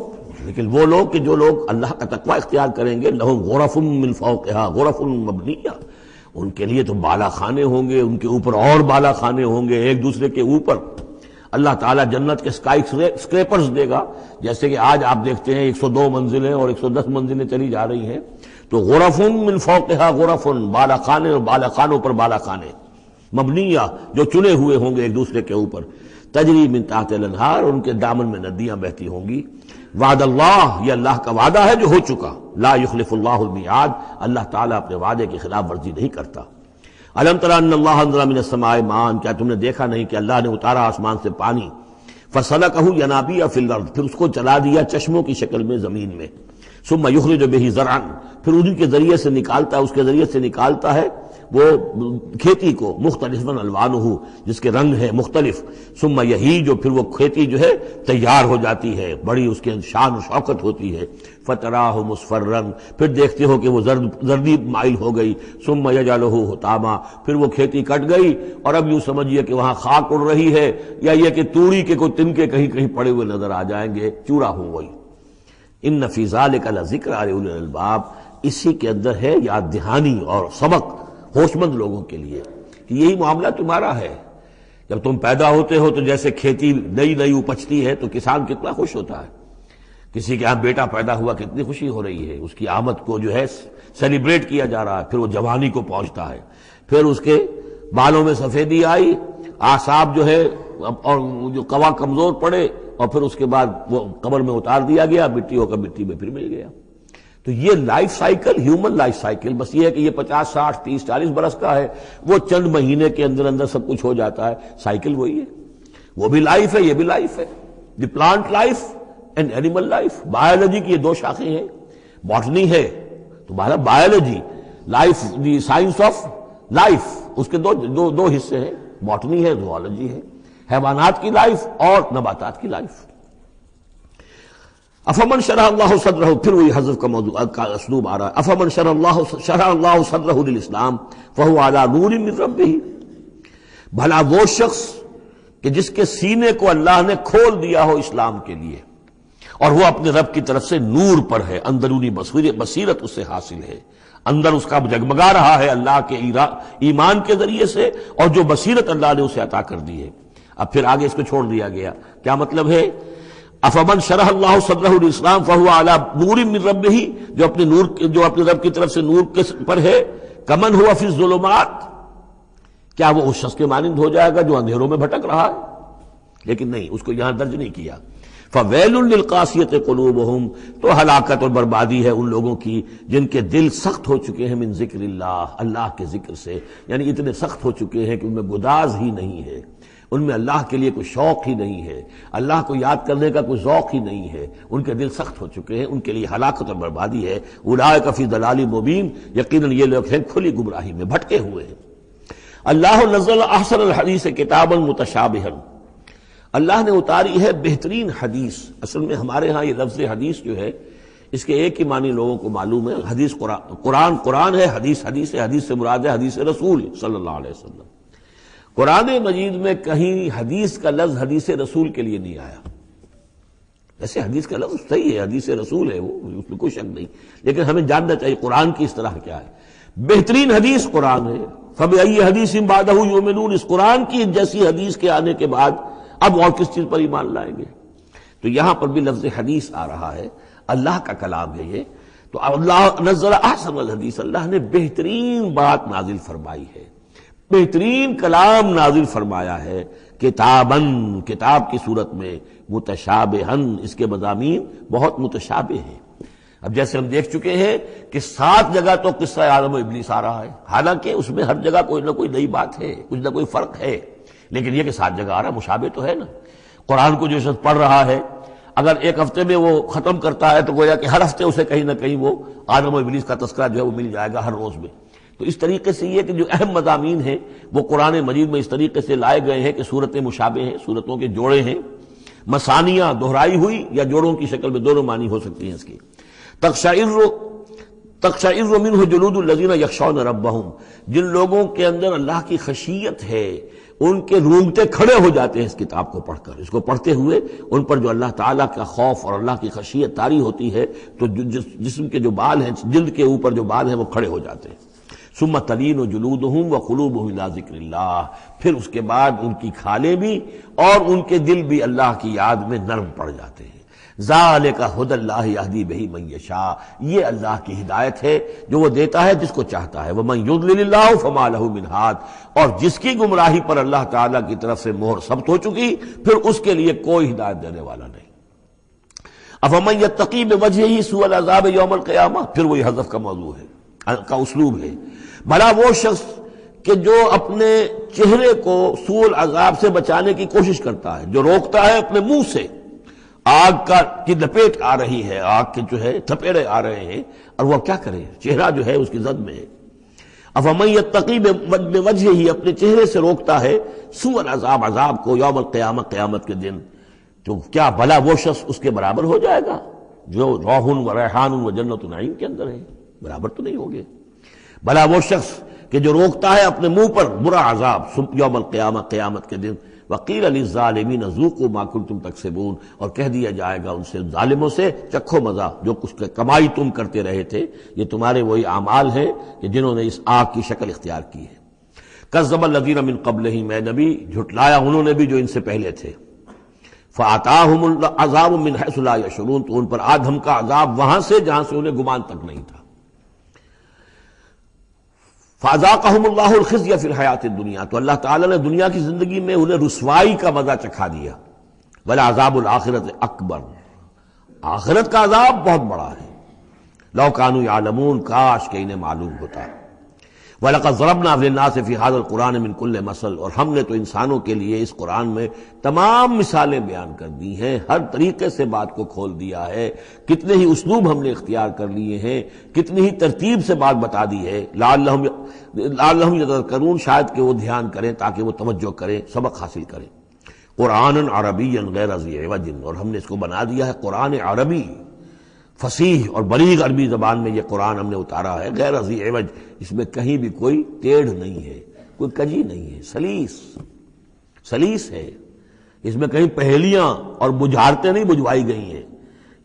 لیکن وہ لوگ کہ جو لوگ اللہ کا تقوی اختیار کریں گے، لہم غرف من فوقہا غرف مبنیہ، ان کے لیے تو بالا خانے ہوں گے، ان کے اوپر اور بالا خانے ہوں گے ایک دوسرے کے اوپر۔ اللہ تعالیٰ جنت کے اسکائی اسکریپرز دے گا، جیسے کہ آج آپ دیکھتے ہیں 102 منزلیں اور 110 منزلیں چلی جا رہی ہیں، تو غرف من فوقہا غرف، بالا خانے اور بالا خانوں پر بالا خانے، مبنیہ جو چنے ہوئے ہوں گے ایک دوسرے کے اوپر، تجری من تحت الانہار، ان کے دامن میں ندیاں بہتی ہوں گی۔ وعد اللہ، یہ اللہ کا وعدہ ہے جو ہو چکا، لا یخلف اللہ المیعاد، اللہ تعالیٰ اپنے وعدے کی خلاف ورزی نہیں کرتا۔ الم تر ان اللہ انزل من السماء ماء، کیا تم نے دیکھا نہیں کہ اللہ نے اتارا آسمان سے پانی، فسلکہ ینابیع فی الارض، پھر اس کو چلا دیا چشموں کی شکل میں زمین میں، ثم یخرج بہ زرعا، پھر انہی کے ذریعے سے نکالتا ہے، اس کے ذریعے سے نکالتا ہے وہ کھیتی کو، مختلف الوانہ، جس کے رنگ ہیں مختلف، ثم یہیج، پھر وہ کھیتی جو ہے تیار ہو جاتی ہے، بڑی اس کے شان و شوکت ہوتی ہے، فتراہ مصفرا، پھر دیکھتے ہو کہ وہ زردی مائل ہو گئی، ثم یجعلہ حطاما، پھر وہ کھیتی کٹ گئی اور اب یوں سمجھیے کہ وہاں خاک اڑ رہی ہے، یا یہ کہ توڑی کے کوئی تنکے کہیں کہیں پڑے ہوئے نظر آ جائیں گے، چورا ہو گئی۔ ان فی ذلک لذکر لأولی الالباب، اسی کے اندر ہے یاد دہانی اور سبق ہوش مند لوگوں کے لیے کہ یہی معاملہ تمہارا ہے۔ جب تم پیدا ہوتے ہو تو جیسے کھیتی نئی نئی اپجتی ہے تو کسان کتنا خوش ہوتا ہے، کسی کے یہاں بیٹا پیدا ہوا کتنی خوشی ہو رہی ہے، اس کی آمد کو جو ہے سیلیبریٹ کیا جا رہا ہے، پھر وہ جوانی کو پہنچتا ہے، پھر اس کے بالوں میں سفیدی آئی، اعصاب جو ہے اور جو قوا کمزور پڑے، اور پھر اس کے بعد وہ قبر میں اتار دیا گیا، مٹی ہو کر مٹی میں پھر مل گیا۔ تو یہ life cycle, human life cycle, بس یہ ہے کہ یہ 50 60 30 40 برس کا ہے، وہ چند مہینے کے اندر اندر سب کچھ ہو جاتا ہے، سائیکل وہی ہے، وہ بھی لائف ہے یہ بھی لائف ہے۔ The plant life and animal life, biology کی یہ دو شاخیں ہیں، باٹنی ہے تو biology, life the science of life, اس کے دو حصے ہیں، باٹنی ہے زوالوجی ہے، حیوانات کی لائف اور نباتات کی لائف۔ افمن شرح اللہ صدرہ، پھر وہی حذف کا موضوع کا اسلوب آ رہا ہے، افمن شرح اللہ صدرہ للاسلام فہو علی نور من ربہ، بھلا وہ شخص کہ جس کے سینے کو اللہ نے کھول دیا ہو اسلام کے لیے، اور وہ اپنے رب کی طرف سے نور پر ہے، اندرونی بصیرت اس سے حاصل ہے، اندر اس کا جگمگا رہا ہے اللہ کے ایمان کے ذریعے سے، اور جو بصیرت اللہ نے اسے عطا کر دی ہے۔ اب پھر آگے اس کو چھوڑ دیا گیا، کیا مطلب ہے؟ افمن شرح اللہ صدرہ للاسلام فہو علی نور من ربہ، جو اپنے رب کی طرف سے نور کے پر ہے، کمن ہوا فی الظلمات، کیا وہ اس شخص کے مانند ہو جائے گا جو اندھیروں میں بھٹک رہا ہے؟ لیکن نہیں، اس کو یہاں درج نہیں کیا۔ فویل للقاسیۃ قلوبہم، تو ہلاکت اور بربادی ہے ان لوگوں کی جن کے دل سخت ہو چکے ہیں من ذکر اللہ، اللہ کے ذکر سے، یعنی اتنے سخت ہو چکے ہیں کہ ان میں گداز ہی نہیں ہے، ان میں اللہ کے لیے کوئی شوق ہی نہیں ہے، اللہ کو یاد کرنے کا کوئی ذوق ہی نہیں ہے، ان کے دل سخت ہو چکے ہیں، ان کے لیے ہلاکت اور بربادی ہے۔ اولئک فی ضلال مبین، یقیناً یہ لوگ ہیں کھلی گمراہی میں بھٹکے ہوئے ہیں۔ اللہ نزل احسن الحدیث کتابا متشابہا، اللہ نے اتاری ہے بہترین حدیث۔ اصل میں ہمارے ہاں یہ لفظ حدیث جو ہے اس کے ایک ہی معنی لوگوں کو معلوم ہے، حدیث قرآن ہے، حدیث ہے، حدیث سے مراد ہے حدیث رسول صلی اللہ علیہ وسلم۔ قرآن مجید میں کہیں حدیث کا لفظ حدیث رسول کے لیے نہیں آیا، ویسے حدیث کا لفظ صحیح ہے، حدیث رسول ہے وہ، اس میں کوئی شک نہیں، لیکن ہمیں جاننا چاہیے قرآن کی اصطلاح کیا ہے۔ بہترین حدیث قرآن ہے، فبأي حدیث بعدہ یؤمنون، اس قرآن کی جیسی حدیث کے آنے کے بعد اب اور کس چیز پر ایمان لائیں گے؟ تو یہاں پر بھی لفظ حدیث آ رہا ہے، اللہ کا کلام ہے یہ، تو اللہ نزل احسن الحدیث، اللہ نے بہترین بات نازل فرمائی ہے، بہترین کلام نازل فرمایا ہے، کتاباً، کتاب کی صورت میں، متشابہاً، اس کے مضامین بہت متشابہ ہیں۔ اب جیسے ہم دیکھ چکے ہیں کہ 7 جگہ تو قصہ آدم و ابلیس آ رہا ہے، حالانکہ اس میں ہر جگہ کوئی نہ کوئی نئی بات ہے، کچھ نہ کوئی فرق ہے، لیکن یہ کہ 7 جگہ آ رہا ہے، مشابہ تو ہے نا۔ قرآن کو جو شخص پڑھ رہا ہے اگر ایک ہفتے میں وہ ختم کرتا ہے تو گویا کہ ہر ہفتے اسے کہیں نہ کہیں وہ آدم و ابلیس کا تذکرہ جو ہے وہ مل جائے گا ہر روز میں۔ تو اس طریقے سے یہ کہ جو اہم مضامین ہیں وہ قرآن مجید میں اس طریقے سے لائے گئے ہیں کہ صورتیں مشابہ ہیں، صورتوں کے جوڑے ہیں، مثانیہ دہرائی ہوئی یا جوڑوں کی شکل میں دونوں معنی ہو سکتی ہیں اس کی۔ تقشعر منہ جلود الذین یخشون ربہم، جن لوگوں کے اندر اللہ کی خشیت ہے ان کے رونگٹے کھڑے ہو جاتے ہیں اس کتاب کو پڑھ کر، اس کو پڑھتے ہوئے ان پر جو اللہ تعالیٰ کا خوف اور اللہ کی خشیت طاری ہوتی ہے تو جسم کے جو بال ہیں، جلد کے اوپر جو بال ہیں وہ کھڑے ہو جاتے ہیں۔ ثم تلین جلودہم وقلوبہم الی ذکر اللہ، پھر اس کے بعد ان کی کھالیں بھی اور ان کے دل بھی اللہ کی یاد میں نرم پڑ جاتے ہیں۔ ذالک ھدی اللہ یہدی بہ من یشاء، یہ اللہ کی ہدایت ہے جو وہ دیتا ہے جس کو چاہتا ہے۔ ومن یضلل اللہ فما لہ من ہاد، اور جس کی گمراہی پر اللہ تعالیٰ کی طرف سے مہر ثبت ہو چکی پھر اس کے لیے کوئی ہدایت دینے والا نہیں۔ افمن یتقی بوجہہ سوء العذاب یوم القیامہ، پھر وہی حذف کا موضوع ہے، کا اسلوب ہے۔ بھلا وہ شخص کہ جو اپنے چہرے کو سوء العذاب سے بچانے کی کوشش کرتا ہے، جو روکتا ہے اپنے منہ سے، آگ کی لپیٹ آ رہی ہے، آگ کے جو ہے تھپیڑے آ رہے ہیں، اور وہ کیا کرے، چہرہ جو ہے اس کی زد میں ہے۔ افمن یتقی بوجہہ، اپنے چہرے سے روکتا ہے سوء العذاب، عذاب کو، یوم القیامہ، قیامت کے دن، تو کیا بھلا وہ شخص اس کے برابر ہو جائے گا جو روح و ریحان و جنت نعیم کے اندر ہے؟ برابر تو نہیں ہوگے۔ بھلا وہ شخص کہ جو روکتا ہے اپنے منہ پر برا عذاب یوم القیامہ، قیامت کے دن، وقیل للظالمین ذوقوا ما کنتم تکسبون، اور کہہ دیا جائے گا ان سے، ظالموں سے، چکھو مزہ جو کچھ کمائی تم کرتے رہے تھے، یہ تمہارے وہی اعمال ہیں کہ جنہوں نے اس آگ کی شکل اختیار کی ہے۔ کذب الذین من قبلہم، اے نبی جھٹلایا انہوں نے بھی جو ان سے پہلے تھے۔ فاتاہم العذاب من حیث لا یشعرون، تو ان پر آ دھمکا عذاب وہاں سے جہاں سے انہیں گمان تک نہیں تھا۔ فَأَذَاقَهُمُ اللَّهُ الْخِزْيَ فِي الْحَيَاةِ الدُّنْيَا، تو اللہ تعالیٰ نے دنیا کی زندگی میں انہیں رسوائی کا مزہ چکھا دیا۔ وَلَعَذَابُ الْآخِرَةِ أَكْبَرُ، آخرت کا عذاب بہت بڑا ہے۔ لَوْ كَانُوا يَعْلَمُونَ، کاش کہ انہیں معلوم ہوتا۔ وَلَقَدْ ضَرَبْنَا فِي النَّاسِ فِي هَذَا الْقُرْآنِ مِنْ كُلِّ مَثَلٍ، اور ہم نے تو انسانوں کے لیے اس قرآن میں تمام مثالیں بیان کر دی ہیں، ہر طریقے سے بات کو کھول دیا ہے، کتنے ہی اسلوب ہم نے اختیار کر لیے ہیں، کتنی ہی ترتیب سے بات بتا دی ہے، لعلہم یتذکرون، شاید کہ وہ دھیان کریں، تاکہ وہ توجہ کریں، سبق حاصل کریں۔ قرآن عربی غیر ذی عوج، اور ہم نے اس کو بنا دیا ہے قرآن عربی، فصیح اور بلیغ عربی زبان میں یہ قرآن ہم نے اتارا ہے، غیر ذی عوج، اس میں کہیں بھی کوئی ٹیڑھ نہیں ہے، کوئی کجی نہیں ہے، سلیس ہے، اس میں کہیں پہیلیاں اور بجھارتیں نہیں بجھوائی گئی ہیں۔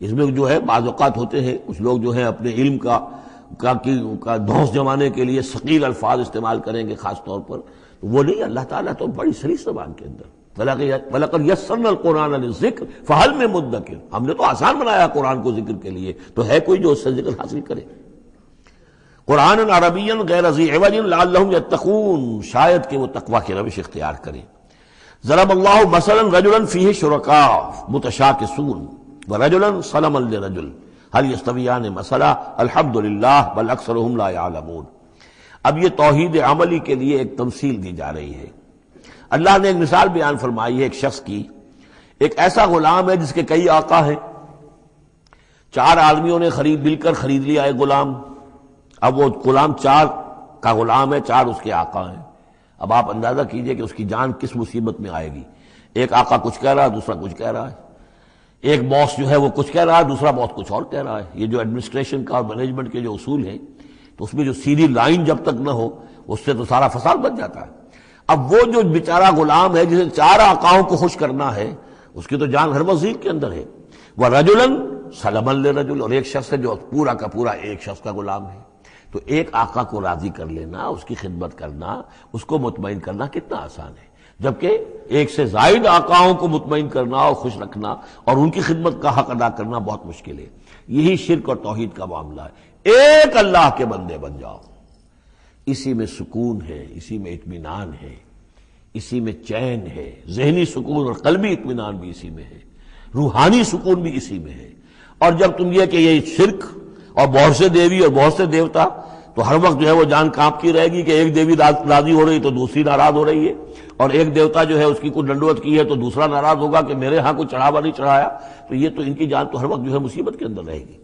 اس میں جو ہے بعض اوقات ہوتے ہیں کچھ لوگ جو ہے اپنے علم کا دھونس جمانے کے لیے ثقیل الفاظ استعمال کریں گے خاص طور پر، وہ نہیں، اللہ تعالیٰ تو بڑی سلیس زبان کے اندر، وَلَقَدْ يَسَّرْنَا الْقُرْآنَ لِلذِّكْرِ فَهَلْ مِن مُدَّكِرٍ، ہم نے تو آسان بنایا قرآن کو ذکر کے لیے، تو ہے کوئی جو اس سے ذکر حاصل کرے۔ قرآن عربی غیر ذی عوج لعلہم یتقون، شاید کہ وہ تقوی کی روش اختیار کریں۔ ضرب اللہ مثلا رجلا فیہ شرکاء متشاکسون ورجلا صنما لرجل هل یستویان مثلا الحمد للہ بل اکثرهم لا یعلمون۔ اب یہ توحید عملی کے لیے ایک تمثیل دی جا رہی ہے۔ اللہ نے ایک مثال بیان فرمائی ہے ایک شخص کی، ایک ایسا غلام ہے جس کے کئی آقا ہیں، چار آدمیوں نے مل کر خرید لیا ایک غلام، اب وہ غلام چار کا غلام ہے، چار اس کے آقا ہیں۔ اب آپ اندازہ کیجئے کہ اس کی جان کس مصیبت میں آئے گی، ایک آقا کچھ کہہ رہا ہے، دوسرا کچھ کہہ رہا ہے، ایک باس جو ہے وہ کچھ کہہ رہا ہے، دوسرا باس کچھ اور کہہ رہا ہے۔ یہ جو ایڈمنسٹریشن کا اور مینجمنٹ کے جو اصول ہیں، تو اس میں جو سیدھی لائن جب تک نہ ہو اس سے تو سارا فساد بچ جاتا ہے۔ اب وہ جو بیچارہ غلام ہے جسے چار آقاؤں کو خوش کرنا ہے، اس کی تو جان ہر وزیر کے اندر ہے۔ وَرَجُلًا سَلَمًا لِرَجُلٍ، اور ایک شخص ہے جو پورا کا پورا ایک شخص کا غلام ہے۔ تو ایک آقا کو راضی کر لینا، اس کی خدمت کرنا، اس کو مطمئن کرنا کتنا آسان ہے، جبکہ ایک سے زائد آقاؤں کو مطمئن کرنا اور خوش رکھنا اور ان کی خدمت کا حق ادا کرنا بہت مشکل ہے۔ یہی شرک اور توحید کا معاملہ ہے۔ ایک اللہ کے بندے بن جاؤ، اسی میں سکون ہے، اسی میں اطمینان ہے، اسی میں چین ہے، ذہنی سکون اور قلبی اطمینان بھی اسی میں ہے، روحانی سکون بھی اسی میں ہے۔ اور جب تم یہ کہ یہ شرک اور بہت سے دیوی اور بہت سے دیوتا، تو ہر وقت جو ہے وہ جان کانپتی رہے گی کہ ایک دیوی راضی ہو رہی تو دوسری ناراض ہو رہی ہے، اور ایک دیوتا جو ہے اس کی کوئی ڈنڈوت کی ہے تو دوسرا ناراض ہوگا کہ میرے ہاں کوئی چڑھاوا نہیں چڑھایا، تو یہ تو ان کی جان تو ہر وقت جو ہے مصیبت کے اندر رہے گی۔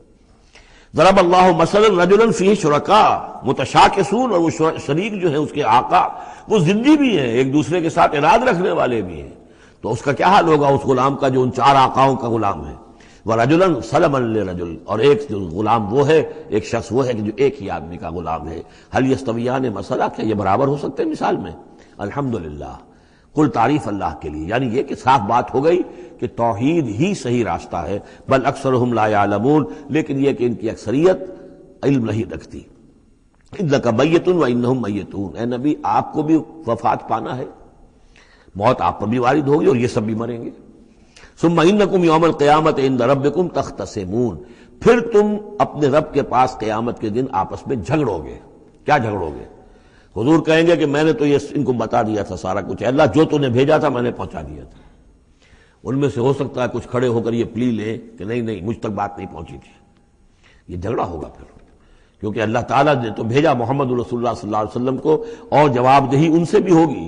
ضرب اللہ مثلا رجلا فیہ شرکاء متشاکسون، اور وہ شریک جو ہے اس کے آقا وہ زندی بھی ہیں، ایک دوسرے کے ساتھ اراد رکھنے والے بھی ہیں، تو اس کا کیا حال ہوگا اس غلام کا جو ان چار آقاؤں کا غلام ہے۔ وَرَجُلًا سَلَمًا لِرَجُلٍ، اور ایک جو غلام وہ ہے، ایک شخص وہ ہے کہ جو ایک ہی آدمی کا غلام ہے۔ هل يستویان مثلا، کیا یہ برابر ہو سکتے ہیں مثال میں؟ الحمدللہ، کل تعریف اللہ کے لیے، یعنی یہ کہ صاف بات ہو گئی کہ توحید ہی صحیح راستہ ہے۔ بل اکثرهم لا يعلمون، لیکن یہ کہ ان کی اکثریت علم نہیں رکھتی۔ انک میت وانہم میتون، اے نبی آپ کو بھی وفات پانا ہے، موت آپ پر بھی وارد ہوگی اور یہ سب بھی مریں گے۔ ثم انکم یوم القیامت عند ربکم تختصمون، پھر تم اپنے رب کے پاس قیامت کے دن آپس میں جھگڑو گے۔ کیا جھگڑو گے؟ حضور کہیں گے کہ میں نے تو یہ ان کو بتا دیا تھا سارا کچھ، اللہ جو تو نے بھیجا تھا میں نے پہنچا دیا تھا۔ ان میں سے ہو سکتا ہے کچھ کھڑے ہو کر یہ پلی لیں کہ نہیں مجھ تک بات نہیں پہنچی تھی، یہ جھگڑا ہوگا پھر، کیونکہ اللہ تعالیٰ نے تو بھیجا محمد رسول اللہ صلی اللہ علیہ وسلم کو، اور جواب دہی ان سے بھی ہوگی۔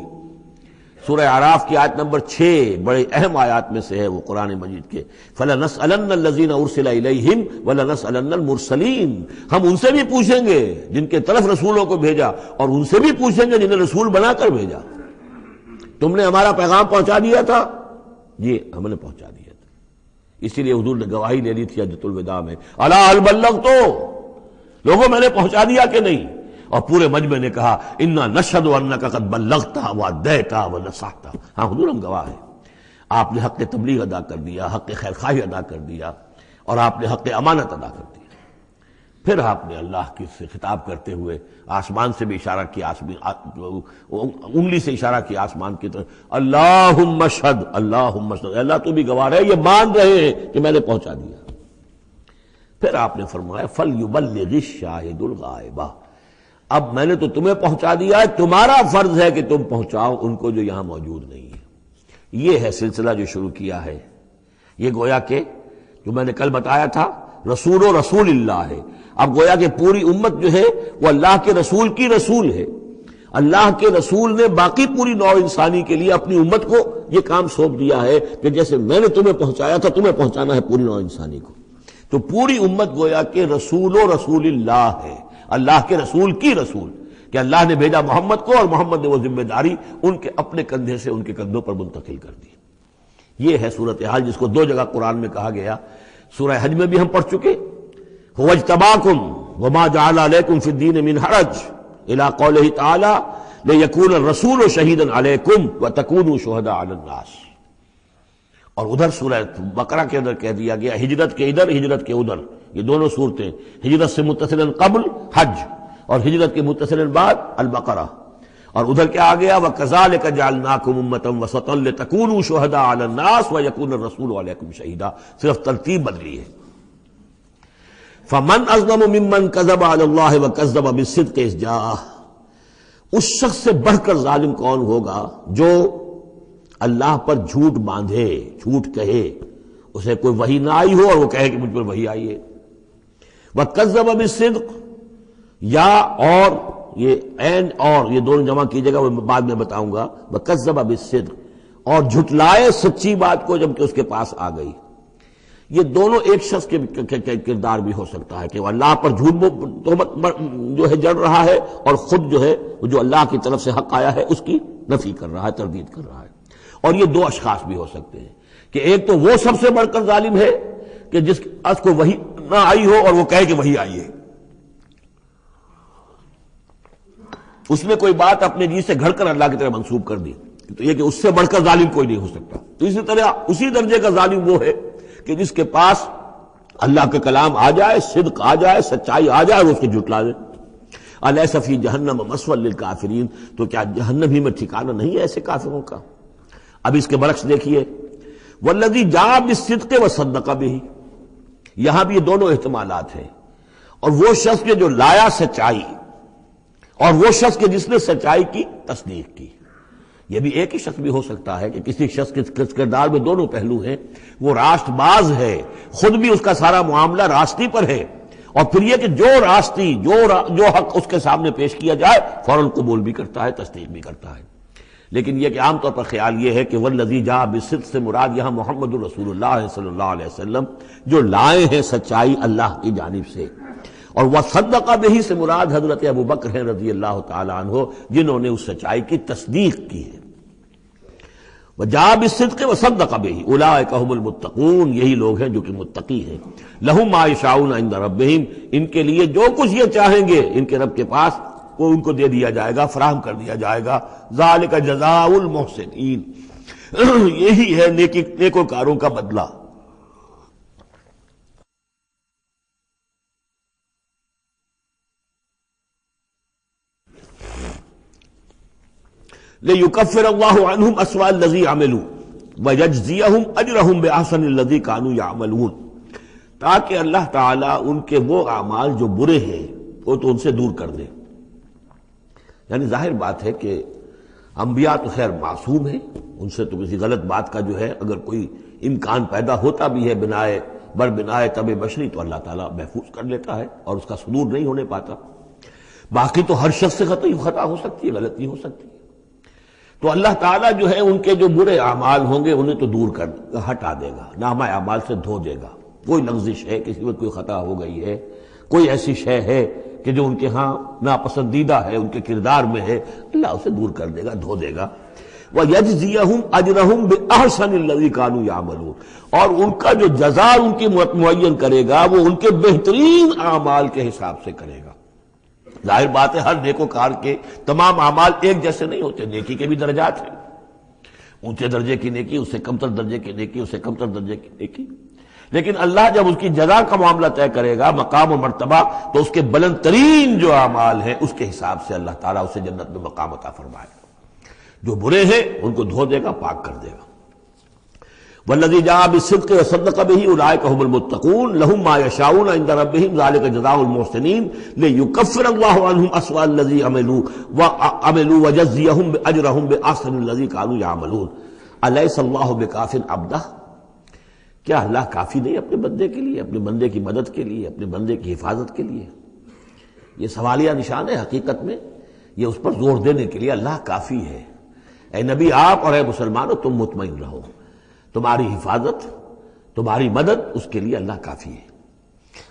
سورہ اعراف کی آیت نمبر 6 بڑے اہم آیات میں سے ہے وہ قرآن مجید کے، فَلَنَسْأَلَنَّ الَّذِينَ أُرْسِلَ إِلَيْهِمْ وَلَنَسْأَلَنَّ الْمُرْسَلِينَ، ہم ان سے بھی پوچھیں گے جن کے طرف رسولوں کو بھیجا، اور ان سے بھی پوچھیں گے جنہیں رسول بنا کر بھیجا۔ تم نے ہمارا پیغام پہنچا دیا تھا؟ جی ہم نے پہنچا دیا تھا۔ اسی لیے حضور نے گواہی دے دی تھی حجۃ الوداع میں، الا هل بلغت، لوگوں میں نے پہنچا دیا کہ نہیں؟ اور پورے مجمع نے کہا انا نشہد انک قد بلغت وادیت ونصحت، ہاں حضور ہم گواہ ہیں، آپ نے حق تبلیغ ادا کر دیا، حق خیر خواہی ادا کر دیا، اور آپ نے حق امانت ادا کر دیا۔ پھر آپ نے اللہ کی سے خطاب کرتے ہوئے آسمان سے بھی اشارہ کیا، انگلی سے اشارہ کیا آسمان کی طرف، اللہم اشہد، اللہم اشہد، اللہ تو بھی گواہ ہے، یہ مان رہے ہیں کہ میں نے پہنچا دیا۔ پھر آپ نے فرمایا فَلْيُبَلِّغِ الشَّاهِدُ الْغَائِبَ، اب میں نے تو تمہیں پہنچا دیا ہے، تمہارا فرض ہے کہ تم پہنچاؤ ان کو جو یہاں موجود نہیں ہے۔ یہ ہے سلسلہ جو شروع کیا ہے، یہ گویا کہ جو میں نے کل بتایا تھا رسول و رسول اللہ ہے، اب گویا کہ پوری امت جو ہے وہ اللہ کے رسول کی رسول ہے۔ اللہ کے رسول نے باقی پوری نوع انسانی کے لیے اپنی امت کو یہ کام سونپ دیا ہے کہ جیسے میں نے تمہیں پہنچایا تھا تمہیں پہنچانا ہے پوری نوع انسانی کو۔ تو پوری امت گویا کہ رسول و رسول اللہ ہے، اللہ کے رسول کی رسول، کہ اللہ نے بھیجا محمد کو اور محمد نے وہ ذمہ داری ان کے اپنے کندھے سے ان کے کندھوں پر منتقل کر دی۔ یہ ہے صورتحال جس کو دو جگہ قرآن میں کہا گیا، سورہ حج میں بھی ہم پڑھ چکے، هو اجتباکم وما جعل علیکم فی الدین من حرج الی قولہ تعالی لیکون الرسول شہیدا علیکم وتکونوا شہداء علی الناس، اور ادھر سورہ بقرہ کے اندر کہہ دیا گیا ہجرت کے ادھر ہجرت کے ادھر، یہ دونوں صورتیں ہجرت سے متصلاً قبل حج اور ہجرت کے متصلاً بعد البقرہ، اور ادھر کیا آ گیا وَكَذَلِكَ جَعَلْنَاكُمْ أُمَّةً وَسَطًا لِتَكُونُوا شُهَدَاءَ عَلَى النَّاسِ وَيَكُونَ الرَّسُولُ عَلَيْكُمْ شَهِيدًا، صرف ترتیب بدلی ہے۔ فَمَنْ أَظْلَمُ مِمَّنْ كَذَبَ عَلَى اللَّهِ وَكَذَّبَ بِالصِّدْقِ إِذْ جَاءَهُ، اس شخص سے بڑھ کر ظالم کون ہوگا جو اللہ پر جھوٹ باندھے، جھوٹ کہے، اسے کوئی وحی نہ آئی ہو اور وہ کہے کہ مجھ پر وحی آئی ہے۔ وَكَذَّبَ بِالصِّدْقِ، یا اور یہ عین اور یہ دونوں جمع کیجیے گا، وہ بعد میں بتاؤں گا۔ وَكَذَّبَ بِالصِّدْقِ، اور جھٹلائے سچی بات کو جب کہ اس کے پاس آ گئی۔ یہ دونوں ایک شخص کے کردار بھی ہو سکتا ہے کہ وہ اللہ پر جھوٹ جو ہے جڑ رہا ہے اور خود جو ہے جو اللہ کی طرف سے حق آیا ہے اس کی نفی کر رہا ہے، تردید کر رہا ہے۔ اور یہ دو اشخاص بھی ہو سکتے ہیں کہ ایک تو وہ سب سے بڑھ کر ظالم ہے کہ جس کو وحی نہ آئی ہو اور وہ کہے کہ وحی آئی ہے، اس نے کوئی بات اپنے جی سے گھڑ کر اللہ کی طرف منسوب کر دی، تو یہ کہ اس سے بڑھ کر ظالم کوئی نہیں ہو سکتا۔ تو اسی طرح اسی درجے کا ظالم وہ ہے کہ جس کے پاس اللہ کا کلام آ جائے، صدق آ جائے، سچائی آ جائے، وہ اس کو جھٹلا دے۔ الیس فی جہنم مثوی للکافرین، تو کیا جہنم ہی میں ٹھکانہ نہیں ہے ایسے کافروں کا؟ اب اس کے برعکس دیکھیے والذی جاء بالصدق وصدق بہ، یہاں بھی یہ دونوں احتمالات ہیں، اور وہ شخص کے جو لایا سچائی اور وہ شخص کے جس نے سچائی کی تصدیق کی، یہ بھی ایک ہی شخص بھی ہو سکتا ہے کہ کسی شخص کے کردار میں دونوں پہلو ہیں، وہ راست باز ہے، خود بھی اس کا سارا معاملہ راستی پر ہے، اور پھر یہ کہ جو راستی جو حق اس کے سامنے پیش کیا جائے فوراً قبول بھی کرتا ہے، تصدیق بھی کرتا ہے۔ لیکن یہ کہ عام طور پر خیال یہ ہے کہ والذی جاء بالصدق سے مراد یہاں محمد الرسول اللہ صلی اللہ علیہ وسلم جو لائے ہیں سچائی اللہ کی جانب سے، اور وصدق بہ سے مراد حضرت ابو بکر ہیں رضی اللہ تعالی عنہ، جنہوں نے اس سچائی کی تصدیق کی ہے۔ وجاء بالصدق وصدق بہ اولئک هم المتقون، یہی لوگ ہیں جو کہ متقی ہیں۔ لہم ما یشاؤون عند ربہم، ان کے لیے جو کچھ یہ چاہیں گے ان کے رب کے پاس وہ ان کو دے دیا جائے گا، فراہم کر دیا جائے گا۔ ذالک جزاء المحسنین، یہی ہے نیکوکاروں کا بدلہ۔ لِيُكَفِّرَ اللَّهُ عَنْهُمْ أَسْوَأَ الَّذِي عَمِلُوا وَيَجْزِيَهُمْ أَجْرَهُمْ بِأَحْسَنِ الَّذِي كَانُوا يَعْمَلُونَ، تاکہ اللہ تعالیٰ ان کے وہ اعمال جو برے ہیں وہ تو ان سے دور کر دے۔ یعنی ظاہر بات ہے کہ انبیاء تو خیر معصوم ہیں، ان سے تو کسی غلط بات کا جو ہے اگر کوئی امکان پیدا ہوتا بھی ہے بنائے طبع بشری تو اللہ تعالیٰ محفوظ کر لیتا ہے اور اس کا صدور نہیں ہونے پاتا۔ باقی تو ہر شخص سے خطا ہو سکتی ہے، غلطی ہو سکتی ہے، تو اللہ تعالیٰ جو ہے ان کے جو برے اعمال ہوں گے انہیں تو دور کر ہٹا دے گا، نامہ اعمال سے دھو دے گا۔ کوئی لغزش ہے، کسی وقت کوئی خطا ہو گئی ہے، کوئی ایسی شے ہے کہ جو ان کے ہاں ناپسندیدہ ہے، ان کے کردار میں ہے، اللہ اسے دور کر دے گا، دھو دے گا۔ وَيَجْزِيَهُمْ أَجْرَهُمْ بِأَحْسَنِ الَّذِي كَانُوا يَعْمَلُونَ، اور ان کا جو جزا ان کی معین کرے گا وہ ان کے بہترین اعمال کے حساب سے کرے گا۔ ظاہر بات ہے ہر نیکوکار کے تمام اعمال ایک جیسے نہیں ہوتے، نیکی کے بھی درجات ہیں، اونچے درجے کی نیکی، اس سے کمتر درجے کی نیکی، اس سے کمتر درجے کی نیکی، لیکن اللہ جب اس کی جزا کا معاملہ طے کرے گا، مقام و مرتبہ، تو اس کے بلند ترین جو اعمال ہیں اس کے حساب سے اللہ تعالیٰ اسے جنت میں مقام عطا فرمائے گا۔ جو برے ہیں ان کو دھو دے گا، پاک کر دے گا۔ والذی جاء بالصدق وصدق بہ اولئک هم المتقون لهم ما یشاؤون عند ربہم ذلک جزاء المحسنین لیکفر اللہ عنہم اسوأ الذی عملوا ویجزیہم اجرہم باحسن الذی کانوا یعملون۔ الیس اللہ بکاف عبدہ، کیا اللہ کافی نہیں اپنے بندے کے لیے، اپنے بندے کی مدد کے لیے، اپنے بندے کی حفاظت کے لیے؟ یہ سوالیہ نشان ہے حقیقت میں، یہ اس پر زور دینے کے لیے اللہ کافی ہے۔ اے نبی آپ اور اے مسلمانوں تم مطمئن رہو، تمہاری حفاظت، تمہاری مدد اس کے لیے اللہ کافی ہے۔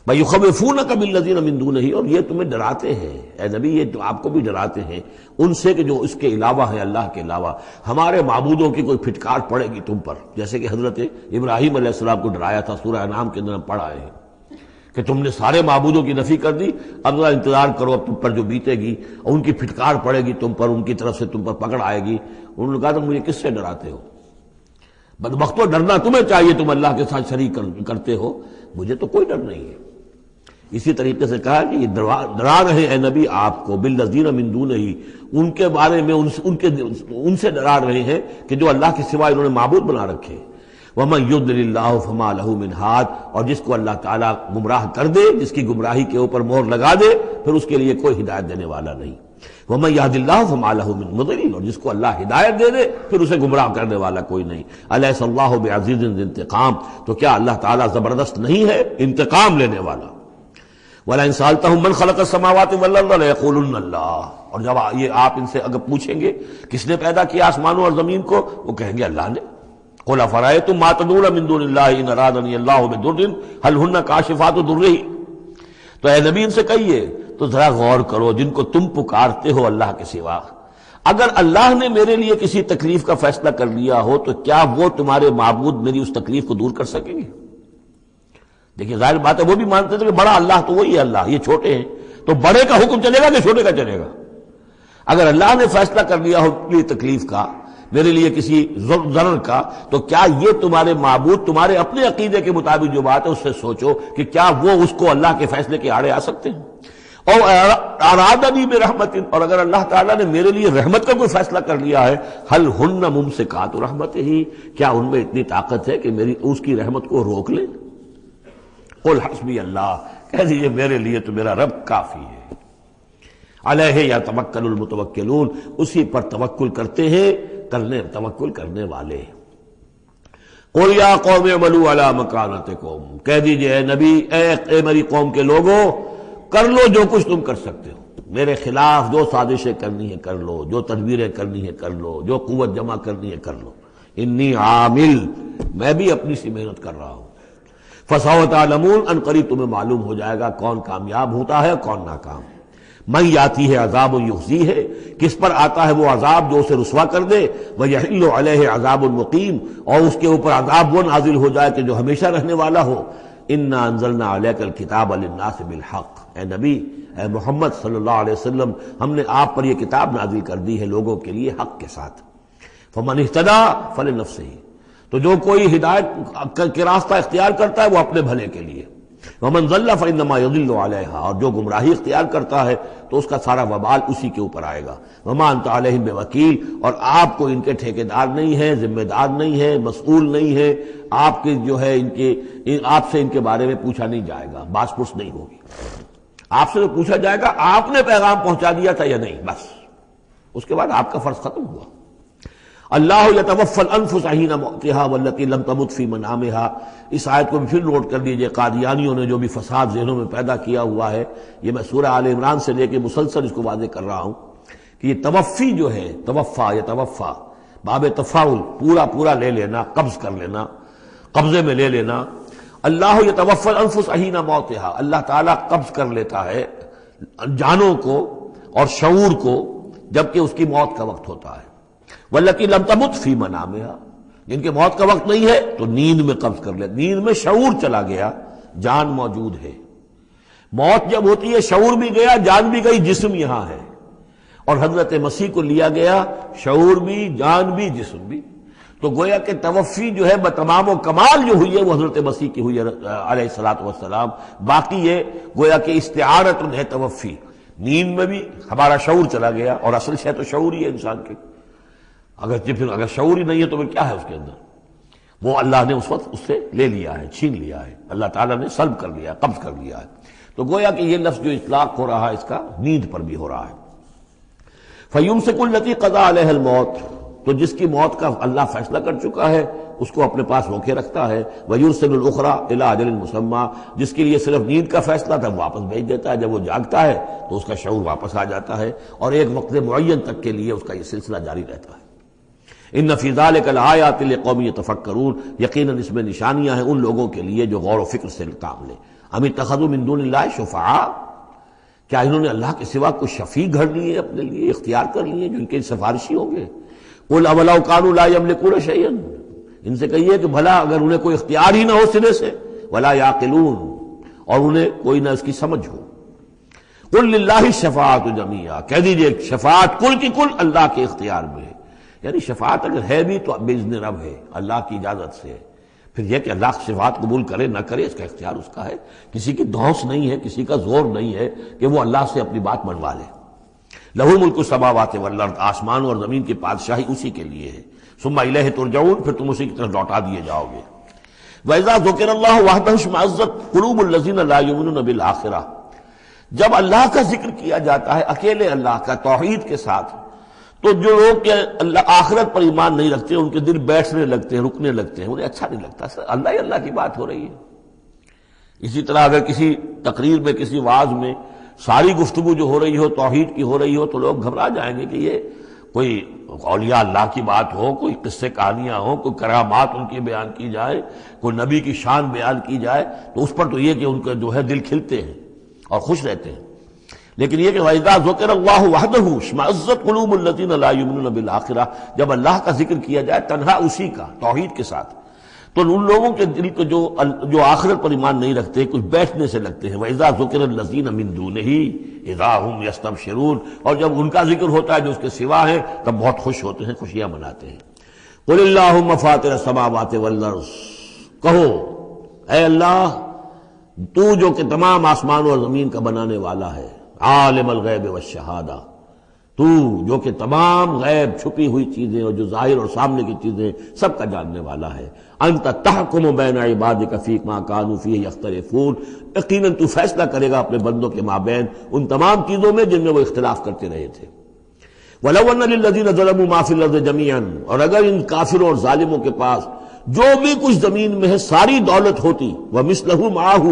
وَيُخَوِّفُونَكَ بِالَّذِينَ مِن دُونِهِ، اور یہ تمہیں ڈراتے ہیں اے نبی، یہ تو آپ کو بھی ڈراتے ہیں ان سے کہ جو اس کے علاوہ ہیں، اللہ کے علاوہ ہمارے معبودوں کی کوئی پھٹکار پڑے گی تم پر، جیسے کہ حضرت ابراہیم علیہ السلام کو ڈرایا تھا، سورہ انعام کے اندر ہم پڑھ آئے ہیں کہ تم نے سارے معبودوں کی نفی کر دی، اب ذرا انتظار کرو، اب تم پر جو بیتے گی اور ان کی پھٹکار پڑے گی تم پر، ان کی طرف سے تم پر پکڑ آئے گی۔ انہوں نے کہا تم مجھے کس سے ڈراتے ہو؟ بدبختو ڈرنا تمہیں چاہیے، تم اللہ کے ساتھ شریک کرتے ہو، مجھے تو کوئی ڈر نہیں ہے۔ اسی طریقے سے کہا کہ یہ ڈرا رہے اے نبی آپ کو بالذین من دونہ، ان کے بارے میں ان سے ڈرا رہے ہیں کہ جو اللہ کے سوا انہوں نے معبود بنا رکھے۔ وَمَن يُضْلِلِ اللَّهُ فَمَا لَهُ مِنْ هَادٍ، اور جس کو اللہ تعالیٰ گمراہ کر دے، جس کی گمراہی کے اوپر مہر لگا دے، پھر اس کے لیے کوئی ہدایت دینے والا نہیں۔ وَمَن يَهْدِ اللَّهُ فَمَا لَهُ مِن مُضِلٍ، اور جس کو اللہ ہدایت دے دے پھر اسے گمراہ کرنے والا کوئی نہیں۔ أَلَيْسَ اللَّهُ بِعَزِيزٍ ذِي انتقام، تو کیا اللہ تعالیٰ زبردست نہیں ہے، انتقام لینے والا؟ وَلَئِن سَأَلْتَهُم مَّن خَلَقَ السَّمَاوَاتِ وَالْأَرْضَ لَيَقُولُنَّ اللَّهُ، اور جب یہ آپ ان سے اگر پوچھیں گے کس نے پیدا کیا آسمانوں اور زمین کو، وہ کہیں گے اللہ نے۔ قُلْ أَفَرَأَيْتُم مَّا تَدْعُونَ مِن دُونِ اللَّهِ إِنْ أَرَادَنِيَ اللَّهُ بِضُرٍّ هَلْ هُنَّ كَاشِفَاتُ ضُرِّهِ، تو اے نبی ان سے کہیے تو ذرا غور کرو، جن کو تم پکارتے ہو اللہ کے سوا، اگر اللہ نے میرے لیے کسی تکلیف کا فیصلہ کر لیا ہو تو کیا وہ تمہارے معبود میری اس تکلیف کو دور کر سکیں گے؟ دیکھیے ظاہر بات ہے وہ بھی مانتے تھے کہ بڑا اللہ تو وہی ہے اللہ، یہ چھوٹے ہیں، تو بڑے کا حکم چلے گا کہ چھوٹے کا چلے گا؟ اگر اللہ نے فیصلہ کر لیا ہو میری تکلیف کا، میرے لیے کسی ضرر کا، تو کیا یہ تمہارے معبود تمہارے اپنے عقیدے کے مطابق جو بات ہے اس سے سوچو کہ کیا وہ اس کو اللہ کے فیصلے کے آڑے آ سکتے ہیں؟ اور ارادنی برحمت، اور اگر اللہ تعالیٰ نے میرے لیے رحمت کا کوئی فیصلہ کر لیا ہے، ہل ہن ممسکات رحمت ہی، کیا ان میں اتنی طاقت ہے کہ میری اس کی رحمت کو روک لیں؟ قل حسبی اللہ، کہہ دیجیے میرے لیے تو میرا رب کافی ہے۔ علیہ یتوکل المتوکلون، اسی پر توکل کرتے ہیں توکل کرنے والے۔ قل یا قوم اعملوا علی مکانتکم، کہہ دیجیے اے نبی، اے میری قوم کے لوگوں، کر لو جو کچھ تم کر سکتے ہو، میرے خلاف جو سازشیں کرنی ہے کر لو، جو تدبیریں کرنی ہے کر لو، جو قوت جمع کرنی ہے کر لو، انی عامل، میں بھی اپنی سی محنت کر رہا ہوں۔ فسوف تعلمون، ان قریب تمہیں معلوم ہو جائے گا کون کامیاب ہوتا ہے کون ناکام۔ من یاتی ہے عذاب یخزی ہے، کس پر آتا ہے وہ عذاب جو اسے رسوا کر دے، ویحل علیہ عذاب مقیم، اور اس کے اوپر عذاب وہ نازل ہو جائے کہ جو ہمیشہ رہنے والا ہو۔ انا انزلنا علیک الکتاب للناس بالحق، اے نبی، اے محمد صلی اللہ علیہ وسلم، ہم نے آپ پر یہ کتاب نازل کر دی ہے لوگوں کے لیے حق کے ساتھ۔ فمن اہتدی فلنفسہ، تو جو کوئی ہدایت کے راستہ اختیار کرتا ہے وہ اپنے بھلے کے لیے، ومن ضل فانما یضل علیہا، اور جو گمراہی اختیار کرتا ہے تو اس کا سارا وبال اسی کے اوپر آئے گا۔ وما انت علیہم بوکیل، اور آپ کو ان کے ٹھیکیدار نہیں ہے، ذمہ دار نہیں ہے، مسئول نہیں ہے، آپ کے جو ہے آپ سے ان کے بارے میں پوچھا نہیں جائے گا، باس پرس نہیں ہوگی، آپ سے تو پوچھا جائے گا آپ نے پیغام پہنچا دیا تھا یا نہیں، بس اس کے بعد آپ کا فرض ختم ہوا۔ اللہ یتوفی الانفس حین موتها والتی لم تمت فی منامها، اس آیت کو بھی پھر نوٹ کر لیجئے، قادیانیوں نے جو بھی فساد ذہنوں میں پیدا کیا ہوا ہے، یہ میں سورہ آل عمران سے لے کے مسلسل اس کو واضح کر رہا ہوں کہ یہ توفی جو ہے، توفا یا توفا، باب تفاعل، پورا لے لینا، قبض کر لینا، قبضے میں لے لینا۔ اللہ یتوفی الانفس حین موتها، اللہ تعالیٰ قبض کر لیتا ہے جانوں کو اور شعور کو جبکہ اس کی موت کا وقت ہوتا ہے۔ والتی لم تمت فی منامها، جن کے موت کا وقت نہیں ہے تو نیند میں قبض کر لے، نیند میں شعور چلا گیا، جان موجود ہے۔ موت جب ہوتی ہے شعور بھی گیا، جان بھی گئی، جسم یہاں ہے، اور حضرت مسیح کو لیا گیا، شعور بھی، جان بھی، جسم بھی۔ تو گویا کہ توفی جو ہے بتمام و کمال جو ہوئی ہے وہ حضرت مسیح کی ہوئی ہے علیہ الصلوۃ والسلام۔ باقی یہ گویا کہ استعارۃ ہے توفی، نیند میں بھی ہمارا شعور چلا گیا، اور اصل شے تو شعور ہی ہے انسان کے، اگر شعور ہی نہیں ہے تو پھر کیا ہے اس کے اندر؟ وہ اللہ نے اس وقت اس سے لے لیا ہے، چھین لیا ہے، اللہ تعالیٰ نے سلب کر لیا، قبض کر لیا ہے۔ تو گویا کہ یہ لفظ جو اطلاق ہو رہا ہے اس کا نیند پر بھی ہو رہا ہے۔ فَيُمْسِكُ الَّتِي قَضَىٰ عَلَيْهَا الْمَوْتَ، تو جس کی موت کا اللہ فیصلہ کر چکا ہے اس کو اپنے پاس روکے رکھتا ہے۔ وَيُرْسِلُ الْأُخْرَىٰ إِلَىٰ أَجَلٍ مُّسَمًّى، جس کے لیے صرف نیند کا فیصلہ تھا واپس بھیج دیتا ہے، جب وہ جاگتا ہے تو اس کا شعور واپس آ جاتا ہے، اور ایک وقت معین تک کے لیے اس کا یہ سلسلہ جاری رہتا ہے۔ ان فی ذلک لآیات لقوم یتفکرون، یقیناً اس میں نشانیاں ہیں ان لوگوں کے لیے جو غور و فکر سے کام لیں۔ ام اتخذوا من دون اللہ شفعاء، کیا انہوں نے اللہ کے سوا کوئی شفیع گھڑ لیے اپنے لیے، اختیار کر لیے جو ان کے سفارشی ہوں گے؟ قل اولو کانوا لا یملکون شیئا، ان سے کہیے کہ بھلا اگر انہیں کوئی اختیار ہی نہ ہو سرے سے، ولا یعقلون، اور انہیں کوئی نہ اس کی سمجھ ہو۔ قل للہ الشفاعۃ جمیعا، کہہ دیجئے شفاعت کل کی کل اللہ کے اختیار میں ہے، یعنی شفاعت اگر ہے بھی تو باذن رب ہے، اللہ کی اجازت سے ہے۔ پھر یہ کہ اللہ شفاعت قبول کرے نہ کرے اس کا اختیار اس کا ہے، کسی کی دھونس نہیں ہے، کسی کا زور نہیں ہے کہ وہ اللہ سے اپنی بات منوا لے۔ لہ الملک السماوات والارض، آسمان اور زمین کی بادشاہی اسی کے لیے ہے۔ ثم الیہ ترجعون، پھر تم اسی کی طرف لوٹا دیے جاؤ گے۔ وَإِذَا ذُكِرَ اللَّهُ وَحْدَهُ اشْمَأَزَّتْ قُلُوبُ الَّذِينَ لَا يُؤْمِنُونَ بِالْآخِرَةِ، جب اللہ کا ذکر کیا جاتا ہے اکیلے اللہ کا توحید کے ساتھ، تو جو لوگ کہ اللہ آخرت پر ایمان نہیں رکھتے ان کے دل بیٹھنے لگتے ہیں، رکنے لگتے ہیں، انہیں اچھا نہیں لگتا، اللہ ہی اللہ کی بات ہو رہی ہے۔ اسی طرح اگر کسی تقریر میں، کسی وعظ میں ساری گفتگو جو ہو رہی ہو توحید کی ہو رہی ہو تو لوگ گھبرا جائیں گے کہ یہ کوئی اولیاء اللہ کی بات ہو، کوئی قصے کہانیاں ہوں، کوئی کرامات ان کی بیان کی جائے، کوئی نبی کی شان بیان کی جائے، تو اس پر تو یہ کہ ان کا جو ہے دل کھلتے ہیں اور خوش رہتے ہیں۔ لیکن یہ کہ وَإِذَا ذُكِرَ اللَّهُ وَحْدَهُ اشْمَأَزَّتْ قُلُوبُ الَّذِينَ لَا يُؤْمِنُونَ بِالْآخِرَةِ، جب اللہ کا ذکر کیا جائے تنہا اسی کا توحید کے ساتھ، تو ان لوگوں کے دل کو جو آخرت پر ایمان نہیں رکھتے کچھ بیٹھنے سے لگتے ہیں۔ وَإِذَا ذُكِرَ الَّذِينَ مِن دُونِهِ إِذَا هُمْ يَسْتَبْشِرُونَ، اور جب ان کا ذکر ہوتا ہے جو اس کے سوا ہے تب بہت خوش ہوتے ہیں، خوشیاں مناتے ہیں۔ قُلِ اللَّهُمَّ فَاطِرَ السَّمَاوَاتِ وَالْأَرْضِ، کہو اے اللہ تو جو کہ تمام آسمان اور زمین کا بنانے والا ہے، عالم الغیب والشہادہ، تو جو کہ تمام غیب چھپی ہوئی چیزیں اور جو ظاہر اور سامنے کی چیزیں سب کا جاننے والا ہے۔ انت تحکم بین عبادک فیما کانوا فیہ یختلفون، یقیناً تو فیصلہ کرے گا اپنے بندوں کے مابین ان تمام چیزوں میں جن میں وہ اختلاف کرتے رہے تھے۔ وَلَوْ أَنَّ لِلَّذِينَ ظَلَمُوا مَا فِي الْأَرْضِ جَمِيعًا، اور اگر ان کافروں اور ظالموں کے پاس جو بھی کچھ زمین میں ہے ساری دولت ہوتی ومثلہ معہ،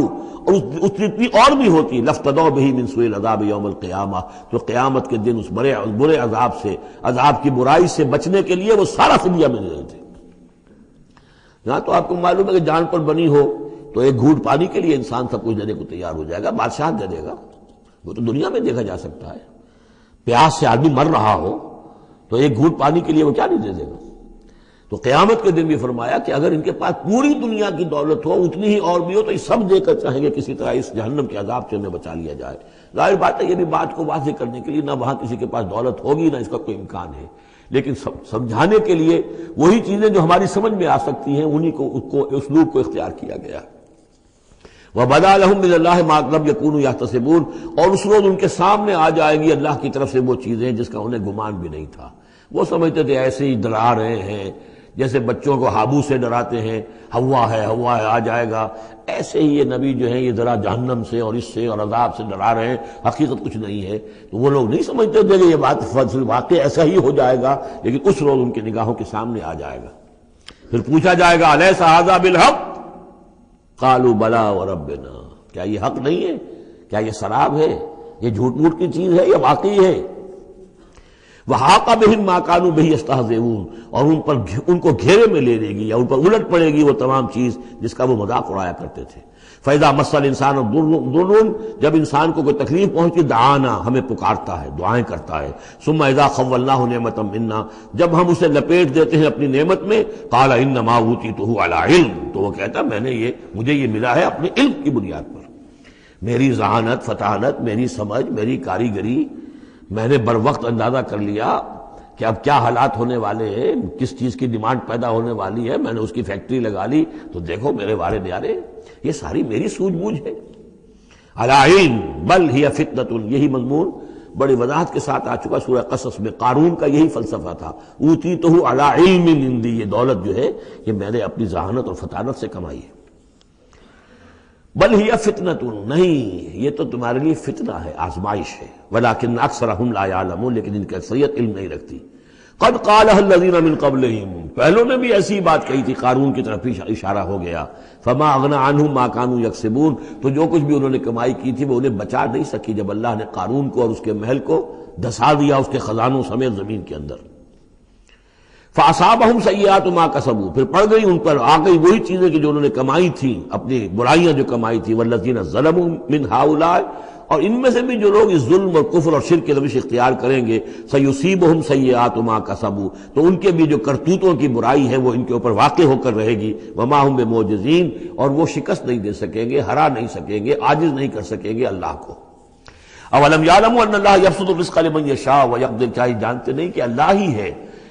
اور اتنی اور بھی ہوتی لافتدوا بہ من سوء العذاب یوم القیامہ، تو قیامت کے دن اس برے عذاب سے، عذاب کی برائی سے بچنے کے لیے وہ سارا فدیہ میں دے رہے تھے۔ یہاں تو آپ کو معلوم ہے کہ جان پر بنی ہو تو ایک گھونٹ پانی کے لیے انسان سب کچھ دینے کو تیار ہو جائے گا، بادشاہ دے دے گا، وہ تو دنیا میں دیکھا جا سکتا ہے۔ پیاس سے آدمی مر رہا ہو تو ایک گھونٹ پانی کے لیے وہ کیا نہیں دے دے گا۔ تو قیامت کے دن بھی فرمایا کہ اگر ان کے پاس پوری دنیا کی دولت ہو، اتنی ہی اور بھی ہو، تو یہ سب دے کر چاہیں گے کسی طرح اس جہنم کے عذاب سے انہیں بچا لیا جائے۔ ظاہر بات ہے یہ بھی بات کو واضح کرنے کے لیے نہ وہاں کسی کے پاس دولت ہوگی نہ اس کا کوئی امکان ہے، لیکن سمجھانے کے لیے وہی چیزیں جو ہماری سمجھ میں آ سکتی ہیں انہی کو اسلوب کو اختیار کیا گیا۔ وَبَدَا لَهُم مِّنَ اللَّهِ مَا لَمْ يَكُونُوا يَحْتَسِبُونَ، اور اس روز ان کے سامنے آ جائے گی اللہ کی طرف سے وہ چیزیں جس کا انہیں گمان بھی نہیں تھا۔ وہ سمجھتے تھے ایسے ہی ڈرا رہے ہیں، جیسے بچوں کو ہابو سے ڈراتے ہیں، ہوا ہے آ جائے گا، ایسے ہی یہ نبی جو ہیں یہ ذرا جہنم سے اور اس سے اور عذاب سے ڈرا رہے ہیں، حقیقت کچھ نہیں ہے۔ تو وہ لوگ نہیں سمجھتے تھے کہ یہ بات واقع ایسا ہی ہو جائے گا، لیکن اس روز ان کی نگاہوں کے سامنے آ جائے گا۔ پھر پوچھا جائے گا الیس ھذا بالحق قالوا بلی وربنا، کیا یہ حق نہیں ہے؟ کیا یہ سراب ہے؟ یہ جھوٹ موٹ کی چیز ہے یا واقعی ہے؟ وحاق بہم ما كانوا به يستهزئون، اور ان کو گھیرے میں لے لے گی یا ان پر الٹ پڑے گی وہ تمام چیز جس کا وہ مذاق اڑایا کرتے تھے۔ فَإِذَا مَسَّ الْإِنسَانَ ضُرٌّ، جب انسان کو کوئی تکلیف پہنچی دعانا، ہمیں پکارتا ہے، دعائیں کرتا ہے۔ ثُمَّ إِذَا خَوَّلْنَاهُ نِعْمَةً مِنَّا، جب ہم اسے لپیٹ دیتے ہیں اپنی نعمت میں، قَالَ إِنَّمَا أُوتِيتُهُ عَلَىٰ عِلْمٍ، تو وہ کہتا مجھے یہ ملا ہے اپنے علم کی بنیاد پر، میری ذہانت، فطانت، میری سمجھ، میری کاریگری، میں نے بر وقت اندازہ کر لیا کہ اب کیا حالات ہونے والے ہیں، کس چیز کی ڈیمانڈ پیدا ہونے والی ہے، میں نے اس کی فیکٹری لگا لی، تو دیکھو میرے وارے نیارے، یہ ساری میری سوجھ بوجھ ہے۔ علی علم بل ہی فتنۃ، یہی مضمون بڑی وضاحت کے ساتھ آ چکا سورہ قصص میں۔ قارون کا یہی فلسفہ تھا، اوتیتہ علی علم عندی، یہ دولت جو ہے یہ میں نے اپنی ذہانت اور فطانت سے کمائی ہے۔ بل ہی فتنۃ، نہیں یہ تو تمہارے لیے فتنہ ہے، آزمائش ہے۔ ولکن اکثرہم لا یعلمون، لیکن ان کی اکثریت علم نہیں رکھتی۔ قد قالها الذین من قبلہم، پہلوں نے بھی ایسی بات کہی تھی، قارون کی طرف اشارہ ہو گیا۔ فما اغنی عنہم ما كانوا یکسبون، تو جو کچھ بھی انہوں نے کمائی کی تھی وہ انہیں بچا نہیں سکی جب اللہ نے قارون کو اور اس کے محل کو دھسا دیا اس کے خزانوں سمیت زمین کے اندر۔ فَأَصَابَهُمْ سَيِّئَاتُ مَا كَسَبُوا، پھر پڑ گئی ان پر، آ گئی وہی چیزیں کہ جو انہوں نے کمائی تھیں، اپنی برائیاں جو کمائی تھی۔ وَالَّذِينَ ظَلَمُوا مِنْ هَؤُلَاءِ، اور ان میں سے بھی جو لوگ اس ظلم اور کفر اور شرک کی روش اختیار کریں گے، سَيُصِيبُهُمْ سَيِّئَاتُ مَا كَسَبُوا، تو ان کے بھی جو کرتوتوں کی برائی ہے وہ ان کے اوپر واقع ہو کر رہے گی۔ وَمَا هُمْ بِمُعْجِزِينَ، اور وہ شکست نہیں دے سکیں گے، ہرا نہیں سکیں گے، عاجز نہیں کر سکیں گے اللہ کو۔ أَوَلَمْ يَعْلَمُوا أَنَّ اللَّهَ يَبْسُطُ الرِّزْقَ لِمَن يَشَاءُ وَيَقْدِرُ، کیا یہ جانتے نہیں کہ اللہ ہی ہے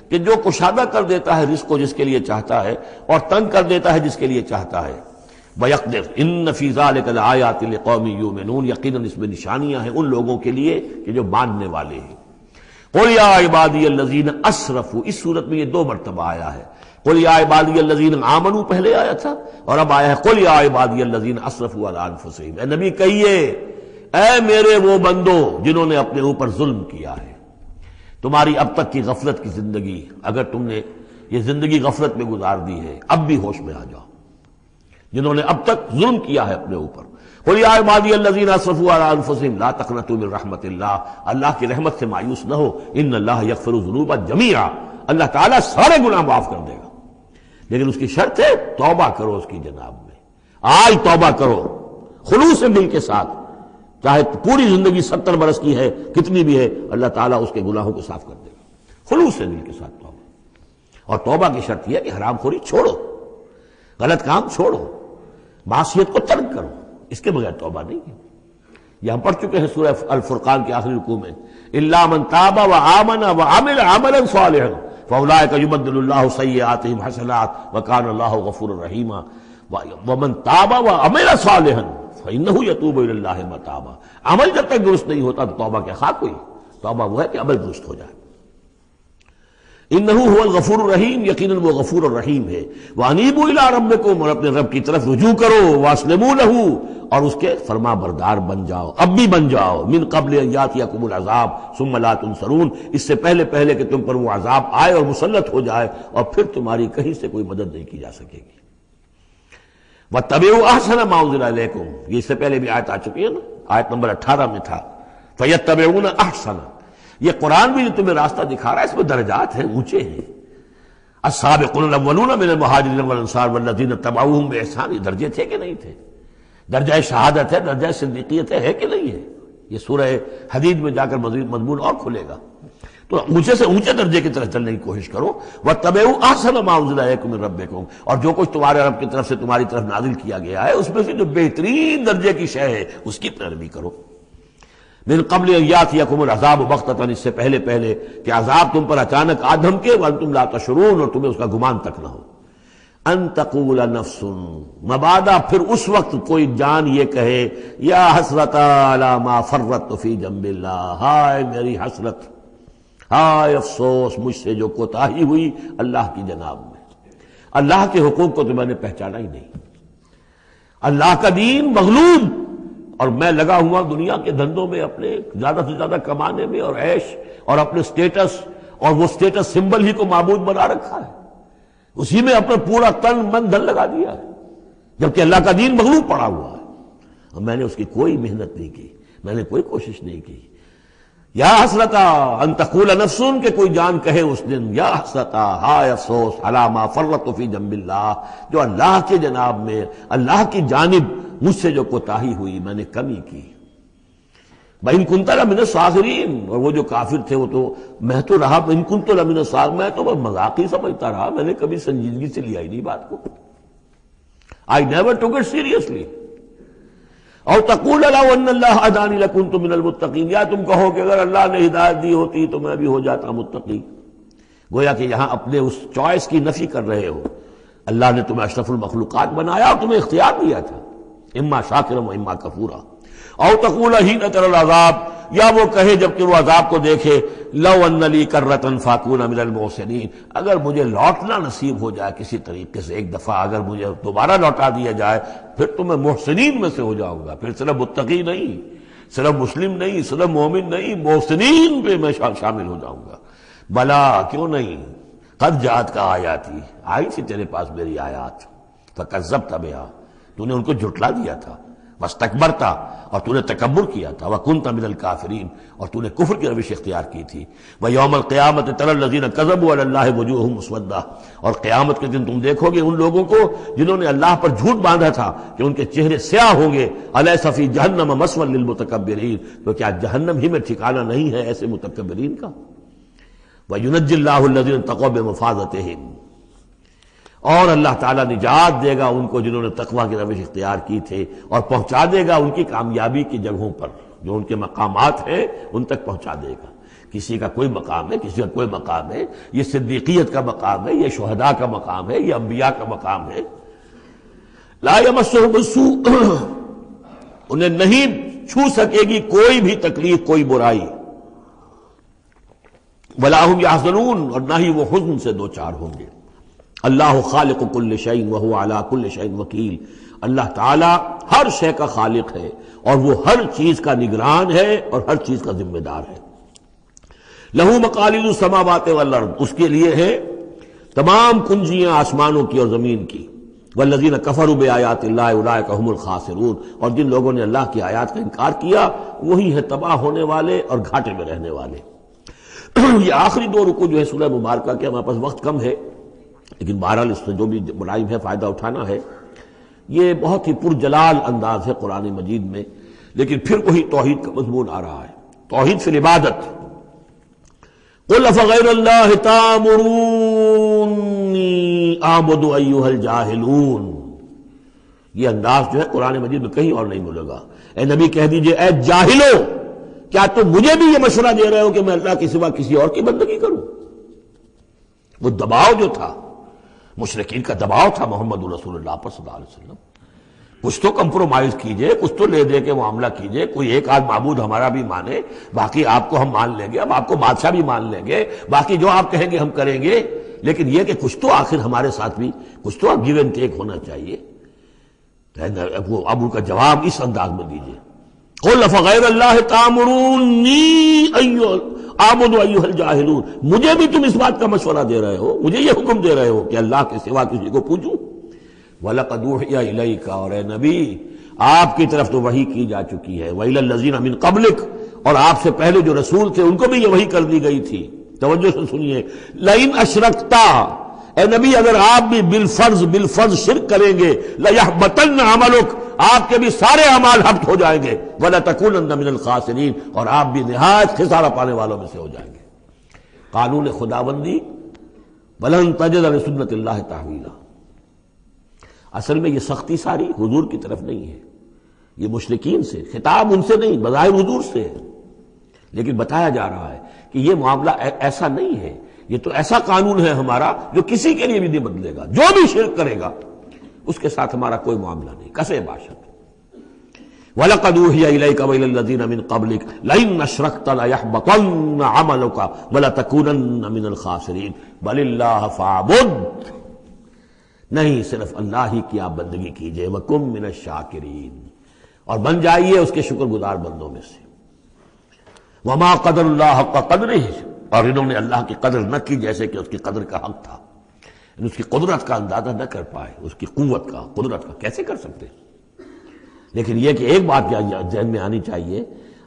کہ جو کشادہ کر دیتا ہے رزق کو جس کے لیے چاہتا ہے، اور تنگ کر دیتا ہے جس کے لیے چاہتا ہے۔ وَيَقْدِرُ إِنَّ فِي ذَلِكَ لَآيَاتٍ لِقَوْمٍ يُؤْمِنُونَ، یقیناً اس میں نشانیاں ہیں ان لوگوں کے لیے کہ جو ماننے والے ہیں۔ قُلْ يَا عِبَادِيَ الَّذِينَ أَسْرَفُوا، اس صورت میں یہ 2 مرتبہ آیا ہے۔ قُلْ يَا عِبَادِيَ الَّذِينَ آمَنُوا پہلے آیا تھا، اور اب آیا ہے قُلْ يَا عِبَادِيَ الَّذِينَ أَسْرَفُوا عَلَىٰ أَنفُسِهِمْ، اے نبی کہیے اے میرے وہ بندو جنہوں نے اپنے اوپر ظلم کیا ہے۔ تمہاری اب تک کی غفلت کی زندگی، اگر تم نے یہ زندگی غفلت میں گزار دی ہے، اب بھی ہوش میں آ جاؤ۔ جنہوں نے اب تک ظلم کیا ہے اپنے اوپر، قل یا عبادی الذین اسرفوا علی انفسہم لا تقنطوا من رحمت اللہ، اللہ کی رحمت سے مایوس نہ ہو، ان اللہ یغفر الذنوب جمیعا، اللہ تعالیٰ سارے گناہ معاف کر دے گا، لیکن اس کی شرط ہے توبہ کرو اس کی جناب میں، آج توبہ کرو خلوص دل کے ساتھ، چاہے پوری زندگی 70 برس کی ہے کتنی بھی ہے، اللہ تعالیٰ اس کے گناہوں کو صاف کر دے گا، خلوص دل کے ساتھ توبہ۔ اور توبہ کی شرط یہ ہے کہ حرام خوری چھوڑو، غلط کام چھوڑو، معصیت کو ترک کرو، اس کے بغیر توبہ نہیں ہے۔ یہ ہم پڑھ چکے ہیں سورہ الفرقان کے آخری رکوع میں، الا من تاب وآمن وعمل عملا صالحا فاولئک یبدل اللہ سیئاتہم حسنات وکان اللہ غفورا رحیما، ومن تاب وعمل صالحا فانہ یتوب الی اللہ متابا، عمل جب تک درست نہیں ہوتا تو توبہ کیا خاک ہوئی، توبہ وہ ہے کہ عمل درست ہو جائے۔ انہ هو الغفور الرحیم، یقیناً وہ غفور الرحیم ہے۔ وانیبوا الی ربکم، اور اپنے رب کی طرف رجوع کرو، واسلموا لہ، اور اس کے فرما بردار بن جاؤ، اب بھی بن جاؤ، من قبل ان یاتیکم العذاب ثم لا تنصرون، اس سے پہلے پہلے کہ تم پر وہ عذاب آئے اور مسلط ہو جائے اور پھر تمہاری کہیں سے کوئی مدد نہیں کی جا سکے گی۔ وَاتَّبِعُوا أَحْسَنَ مَا أُنزِلَ إِلَيْكُمْ، یہ اس سے پہلے بھی آیت آ چکی ہے نا، آیت نمبر 18 میں تھا فَيَتَّبِعُونَ أَحْسَنَ، یہ قرآن بھی جو تمہیں راستہ دکھا رہا ہے اس میں درجات ہیں، اونچے ہیں۔ السابقون الاولون من المہاجرین والانصار والذین اتبعوہم بإحسان، یہ درجے تھے کہ نہیں تھے؟ درجہ شہادت ہے، درجہ صدیقیت ہے کہ نہیں ہے؟ یہ سورہ حدید میں جا کر مزید مضمون اور کھلے گا۔ تو اونچے سے اونچے درجے کی طرف چلنے کی کوشش کرو۔ وَاتَّبِعُوا أَحْسَنَ مَا أُنزِلَ إِلَيْكُم مِّن رَّبِّكُم، اور جو کچھ تمہارے رب کی طرف سے تمہاری طرف نازل کیا گیا ہے اس میں سے جو بہترین درجے کی شے ہے اس کی پیروی کرو۔ من قبل ان یاتیکم العذاب بغتۃ، اس سے پہلے پہلے کہ عذاب تم پر اچانک آ دھمکے، وانتم لا تشعرون، اور تمہیں اس کا گمان تک نہ ہو۔ ان تقول نفس، مبادا پھر اس وقت کوئی جان یہ کہے، یا حسرۃ علی ما فرطت فی جنب اللہ، ہائے میری حسرت، ہائے افسوس مجھ سے جو کوتاہی ہوئی اللہ کی جناب میں، اللہ کے حقوق کو تو میں نے پہچانا ہی نہیں، اللہ کا دین مغلوب، اور میں لگا ہوا دنیا کے دھندوں میں اپنے زیادہ سے زیادہ کمانے میں اور عیش اور اپنے سٹیٹس، اور وہ سٹیٹس سمبل ہی کو معبود بنا رکھا ہے، اسی میں اپنا پورا تن من دھن لگا دیا ہے، جبکہ اللہ کا دین مغلوب پڑا ہوا ہے، اور میں نے اس کی کوئی محنت نہیں کی، میں نے کوئی کوشش نہیں کی۔ یا حسرتا ان تقول نفس، کہ کوئی جان کہے اس دن، یا حسرتا، ہائے افسوس، علی ما فرطت فی جنب اللہ، جو اللہ کے جناب میں، اللہ کی جانب مجھ سے جو کوتاہی ہوئی، میں نے کمی کی۔ وَإِن كُنتَ لَمِنَ الصَّاغِرِينَ، اور وہ جو کافر تھے وہ تو، میں تو رہا وَإِن كُنتُ لَمِنَ الصَّاغِرِينَ، میں تو بس مذاق ہی سمجھتا رہا، میں نے کبھی سنجیدگی سے لیا ہی نہیں بات کو، I never took it seriously۔ اور تقول لو ان اللہ ہدانی لکنت من المتقین، یا تم کہو کہ اگر اللہ نے ہدایت دی ہوتی تو میں بھی ہو جاتا متقی۔ گویا کہ یہاں اپنے اس چوائس کی نفی کر رہے ہو، اللہ نے تمہیں اشرف المخلوقات بنایا اور تمہیں اختیار دیا تھا، اما شاکرا و اما کفورا۔ او تقول حین تری العذاب، یا وہ کہے جب کہ وہ عذاب کو دیکھے، لو ان لی کرۃ فاکون من المحسنین، اگر مجھے لوٹنا نصیب ہو جائے کسی طریقے سے، ایک دفعہ اگر مجھے دوبارہ لوٹا دیا جائے پھر تو میں محسنین میں سے ہو جاؤں گا، پھر صرف متقی نہیں، صرف مسلم نہیں، صرف مومن نہیں، محسنین پہ میں شامل ہو جاؤں گا۔ بلا، کیوں نہیں، قد جاءت کا آیاتی، آئی تھی تیرے پاس میری آیات، فکذبت بہا، تو نے ان کو جھٹلا دیا تھا، واستکبرت، اور تو نے تکبر کیا تھا، وکنت من الکافرین، اور تو نے کفر کی روش اختیار کی تھی۔ ویوم القیامت تری الذین کذبوا علی اللہ وجوہہم مسودۃ، اور قیامت کے دن تم دیکھو گے ان لوگوں کو جنہوں نے اللہ پر جھوٹ باندھا تھا کہ ان کے چہرے سیاہ ہوں گے۔ الیس فی جہنم مثوی للمتکبرین، تو کیا جہنم ہی میں ٹھکانہ نہیں ہے ایسے متکبرین کا؟ وینجی اللہ الذین اتقوا بمفازتہم، اور اللہ تعالیٰ نجات دے گا ان کو جنہوں نے تقویٰ کی روش اختیار کی تھے، اور پہنچا دے گا ان کی کامیابی کی جگہوں پر، جو ان کے مقامات ہیں ان تک پہنچا دے گا۔ کسی کا کوئی مقام ہے، کسی کا کوئی مقام ہے، یہ صدیقیت کا مقام ہے، یہ شہداء کا مقام ہے، یہ انبیاء کا مقام ہے۔ لا یمسہم السوء، انہیں نہیں چھو سکے گی کوئی بھی تکلیف، کوئی برائی۔ ولا ہم یحزنون، اور نہ ہی وہ حزن سے دوچار ہوں گے۔ اللہ خالق کل شیء وہو علی کل شیء وکیل، اللہ تعالی ہر شے کا خالق ہے اور وہ ہر چیز کا نگران ہے اور ہر چیز کا ذمہ دار ہے۔ لہو مقالید السماوات والارض، اس کے لیے ہے تمام کنجیاں آسمانوں کی اور زمین کی۔ والذین کفروا بآیات اللہ اولئک هم الخاسرون، اور جن لوگوں نے اللہ کی آیات کا انکار کیا وہی ہے تباہ ہونے والے اور گھاٹے میں رہنے والے۔ یہ آخری دو رکوع جو ہے سورہ مبارکہ کے، ہمارے پاس وقت کم ہے لیکن بہرحال اس سے جو بھی ملائم ہے فائدہ اٹھانا ہے۔ یہ بہت ہی پرجلال انداز ہے قرآن مجید میں، لیکن پھر وہی توحید کا مضمون آ رہا ہے، توحید فی العبادت۔ قل افغیر اللہ تأمرونی اعبد ایھا الجاہلون، یہ انداز جو ہے قرآن مجید میں کہیں اور نہیں ملے گا۔ اے نبی کہہ دیجئے، اے جاہلو، کیا تم مجھے بھی یہ مشورہ دے رہے ہو کہ میں اللہ کے سوا کسی اور کی بندگی کروں؟ وہ دباؤ جو تھا، مشرکین کا دباؤ تھا محمد رسول اللہ پر صلی اللہ علیہ وسلم، کچھ تو کمپرومائز کیجئے، کچھ تو لے دے کے معاملہ کیجئے، کوئی ایک آدھ معبود ہمارا بھی مانے، باقی آپ کو ہم مان لیں گے، اب آپ کو بادشاہ بھی مان لیں گے، باقی جو آپ کہیں گے ہم کریں گے، لیکن یہ کہ کچھ تو آخر ہمارے ساتھ بھی کچھ تو گیو اینڈ ٹیک ہونا چاہیے۔ وہ اب ان کا جواب اس انداز میں دیجیے، قل فغیر اللہ تامرونی اعبد ایھا الجاہلون، مجھے بھی تم اس بات کا مشورہ دے رہے ہو، مجھے یہ حکم دے رہے ہو کہ اللہ کے سوا کسی کو پوجوں؟ وَلَقَدْ أُوحِيَ إِلَيْكَ، اور اے نبی آپ کی طرف تو وحی کی جا چکی ہے، وَإِلَى الَّذِينَ مِن قَبْلِكَ، اور آپ سے پہلے جو رسول تھے ان کو بھی یہ وحی کر دی گئی تھی۔ توجہ سے سنیے، لَئِنْ أَشْرَكْتَ، اے نبی اگر آپ بھی بالفرض شرک کریں گے، لَيَحْبَطَنَّ عَمَلُكَ، آپ کے بھی سارے اعمال حبط ہو جائیں گے، وَلَتَكُونَنَّ مِنَ الْخَاسِرِينَ، اور آپ بھی نہایت خسارہ پانے والوں میں سے ہو جائیں گے۔ قانون خداوندی وَلَن تَجِدَ لِسُنَّتِ اللَّهِ تَحْوِيلًا، اصل میں یہ سختی ساری حضور کی طرف نہیں ہے، یہ مشرکین سے، خطاب ان سے نہیں، بظاہر حضور سے ہے، لیکن بتایا جا رہا ہے کہ یہ معاملہ ایسا نہیں ہے، یہ تو ایسا قانون ہے ہمارا جو کسی کے لیے بھی نہیں بدلے گا، جو بھی شرک کرے گا اس کے ساتھ ہمارا کوئی معاملہ نہیں، کسے باشد۔ وَلَقَدْ أُوحِيَ إِلَيْكَ وَإِلَى الَّذِينَ مِن قَبْلِكَ لَئِنْ أَشْرَكْتَ لَيَحْبَطَنَّ عَمَلُكَ وَلَتَكُونَنَّ مِنَ الْخَاسِرِينَ بَلِ اللَّهَ فَاعْبُدْ، نہیں صرف اللہ ہی کی آپ بندگی کیجئے، وَكُن مِّنَ الشَّاكِرِينَ، اور بن جائیے اس کے شکر گزار بندوں میں سے۔ وَمَا قَدَرُ اللَّهَ حَقَّ قَدْرِهِ، اور انہوں نے اللہ کی قدر نہ کی جیسے کہ اس کی قدر کا حق تھا، اس کی قدرت کا اندازہ نہ کر پائے، اس کی قوت کا، قدرت کا کیسے کر سکتے؟ لیکن یہ کہ ایک بات ذہن میں آنی چاہیے،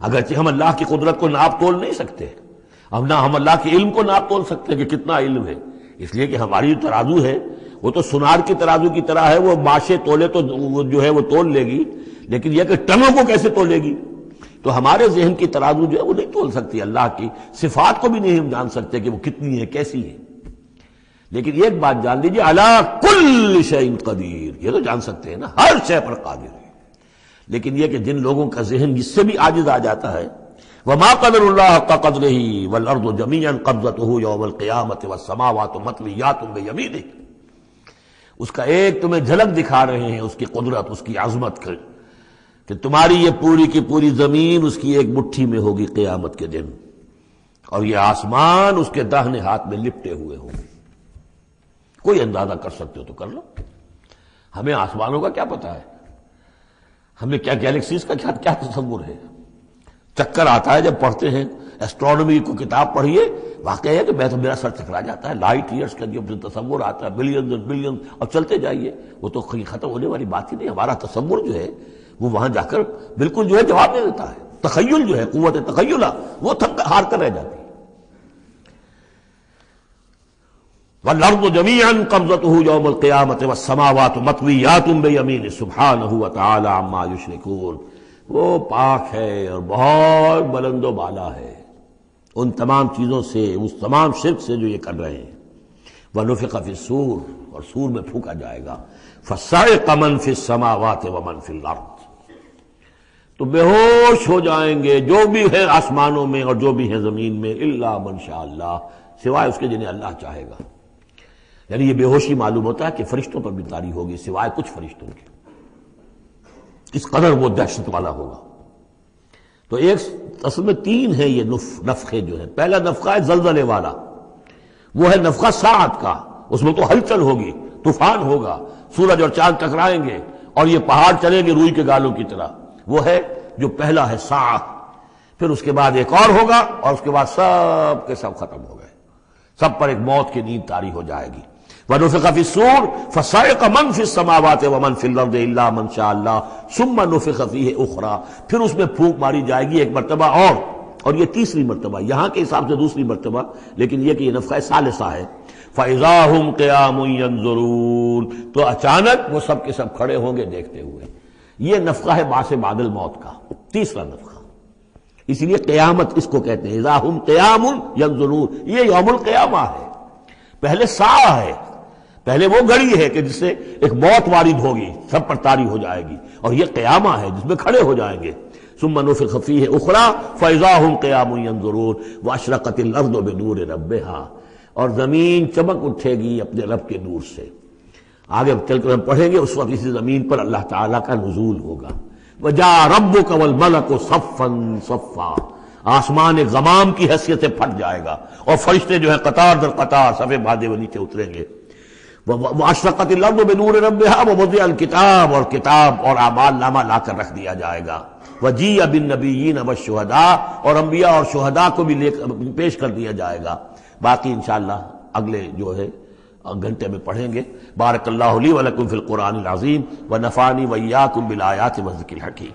اگرچہ ہم اللہ کی قدرت کو ناپ تول نہیں سکتے، ہم اللہ کے علم کو ناپ تول سکتے کہ کتنا علم ہے، اس لیے کہ ہماری جو ترازو ہے وہ تو سونار کی ترازو کی طرح ہے، وہ ماشے تولے تو جو ہے وہ تول لے گی، لیکن یہ کہ ٹنوں کو کیسے تولے گی؟ تو ہمارے ذہن کی ترازو جو ہے وہ نہیں تول سکتی، اللہ کی صفات کو بھی نہیں ہم جان سکتے کہ وہ کتنی ہے، کیسی ہے۔ لیکن ایک بات جان لیجیے، علی کل شیء قدیر، یہ تو جان سکتے ہیں نا، ہر شے پر قادر ہے، لیکن یہ کہ جن لوگوں کا ذہن اس سے بھی عاجز آ جاتا ہے، وما قدر اللہ حق قدرہ والارض جمیعا قبضتہ یوم القیامۃ والسماوات مطویات بیمینہ، اس کا ایک تمہیں جھلک دکھا رہے ہیں اس کی قدرت، اس کی عظمت کہ تمہاری یہ پوری کی پوری زمین اس کی ایک مٹھی میں ہوگی قیامت کے دن، اور یہ آسمان اس کے داہنے ہاتھ میں لپٹے ہوئے ہوں گے۔ کوئی اندازہ کر سکتے ہو تو کر لو، ہمیں آسمانوں کا کیا پتا ہے، ہمیں کیا گیلیکسیز کا کیا تصور ہے؟ چکر آتا ہے جب پڑھتے ہیں ایسٹرونومی کو کتاب پڑھیے، واقعہ ہے کہ میرا سر چکرا جاتا ہے، لائٹ ایئرز کا جو تصور آتا ہے، بلینز اور بلینز، اور چلتے جائیے، وہ تو ختم ہونے والی بات ہی نہیں۔ ہمارا تصور جو ہے وہ وہاں جا کر بالکل جو ہے جواب دے دیتا ہے، تخیل جو ہے، قوت تخیلہ وہ تھک ہار کر رہ جاتی ہے۔ وَالْأَرْضُ جَمِيعًا قَبْضَتُهُ يَوْمَ الْقِيَامَةِ وَالسَّمَاوَاتُ مَطْوِيَّاتٌ بِيَمِينِهِ سُبْحَانَهُ وَتَعَالَىٰ عَمَّا يُشْرِكُونَ، وہ پاک ہے اور بہت بلند و بالا ہے ان تمام چیزوں سے، اس تمام شرک سے جو یہ کر رہے ہیں۔ وَنُفِخَ فِي الصُّورِ، اور سور میں پھونکا جائے گا، فَصَعِقَ مَن فِي السَّمَاوَاتِ وَمَن فِي الْأَرْضِ، تو بے ہوش ہو جائیں گے جو بھی ہے آسمانوں میں اور جو بھی ہے زمین میں، الا من شاء اللہ، سوائے اس کے جنہیں اللہ چاہے گا۔ یعنی یہ بے ہوشی معلوم ہوتا ہے کہ فرشتوں پر بھی طاری ہوگی سوائے کچھ فرشتوں کے، اس قدر وہ دہشت والا ہوگا۔ تو ایک اصل میں تین ہے یہ نفخے جو ہے۔ پہلا نفخہ ہے زلزلے والا، وہ ہے نفخہ ساعت کا، اس میں تو ہلچل ہوگی، طوفان ہوگا، سورج اور چاند ٹکرائیں گے اور یہ پہاڑ چلیں گے روئی کے گالوں کی طرح، وہ ہے جو پہلا ہے ساعت۔ پھر اس کے بعد ایک اور ہوگا، اور اس کے بعد سب کے سب ختم ہو گئے، سب پر ایک موت کی نیند طاری ہو جائے گی۔ وَنُفِخَ فِي الصُّورِ فَصَعِقَ مَن فِي السَّمَاوَاتِ وَمَن فِي الْأَرْضِ إِلَّا مَن شَاءَ اللَّهُ ثُمَّ نُفِخَ فِيهِ أُخْرَىٰ، پھر اس میں پھونک ماری جائے گی ایک مرتبہ اور یہ تیسری مرتبہ، یہاں کے حساب سے دوسری مرتبہ، لیکن یہ کہ یہ نفخہ ثالثہ ہے۔ فَإِذَا هُمْ قِيَامٌ يَنظُرُونَ، تو اچانک وہ سب کے سب کھڑے ہوں گے دیکھتے ہوئے۔ یہ نفخہ ہے بعث بعد الموت کا، تیسرا نفخہ، اس لیے قیامت اس کو کہتے ہیں، اذا ہم قیام ینظرون، یہ یوم القیامہ ہے۔ پہلے ساعہ ہے، پہلے وہ گھڑی ہے کہ جس سے ایک موت وارد ہوگی، سب پر طاری ہو جائے گی، اور یہ قیامہ ہے جس میں کھڑے ہو جائیں گے۔ ثم نفخ فیہ اخری فاذا ہم قیام ینظرون واشرقت الارض بنور ربہا، اور زمین چمک اٹھے گی اپنے رب کے نور سے۔ آگے چل کر ہم پڑھیں گے، اس وقت اسی زمین پر اللہ تعالیٰ کا نزول ہوگا۔ وَجَاءَ رَبُّكَ وَالْمَلَكُ صَفًّا صَفًّا، آسمان غمام کی حیثیت سے پھٹ جائے گا، اور فرشتے جو ہیں قطار در قطار صفے بھادے وہ نیچے اتریں گے۔ واشرقت الارض بنور ربها ووضع الکتاب، اور کتاب اور اعمال نامہ لا کر رکھ دیا جائے گا، وجیء بالنبیین والشہداء، اور انبیاء اور شہداء کو بھی پیش کر دیا جائے گا۔ باقی انشاءاللہ اگلے جو ہے گھنٹے میں پڑھیں گے۔ بارک اللہ لی ولکم فی القرآن العظیم ونفعنی وإیاکم بالآیات والذکر الحکیم۔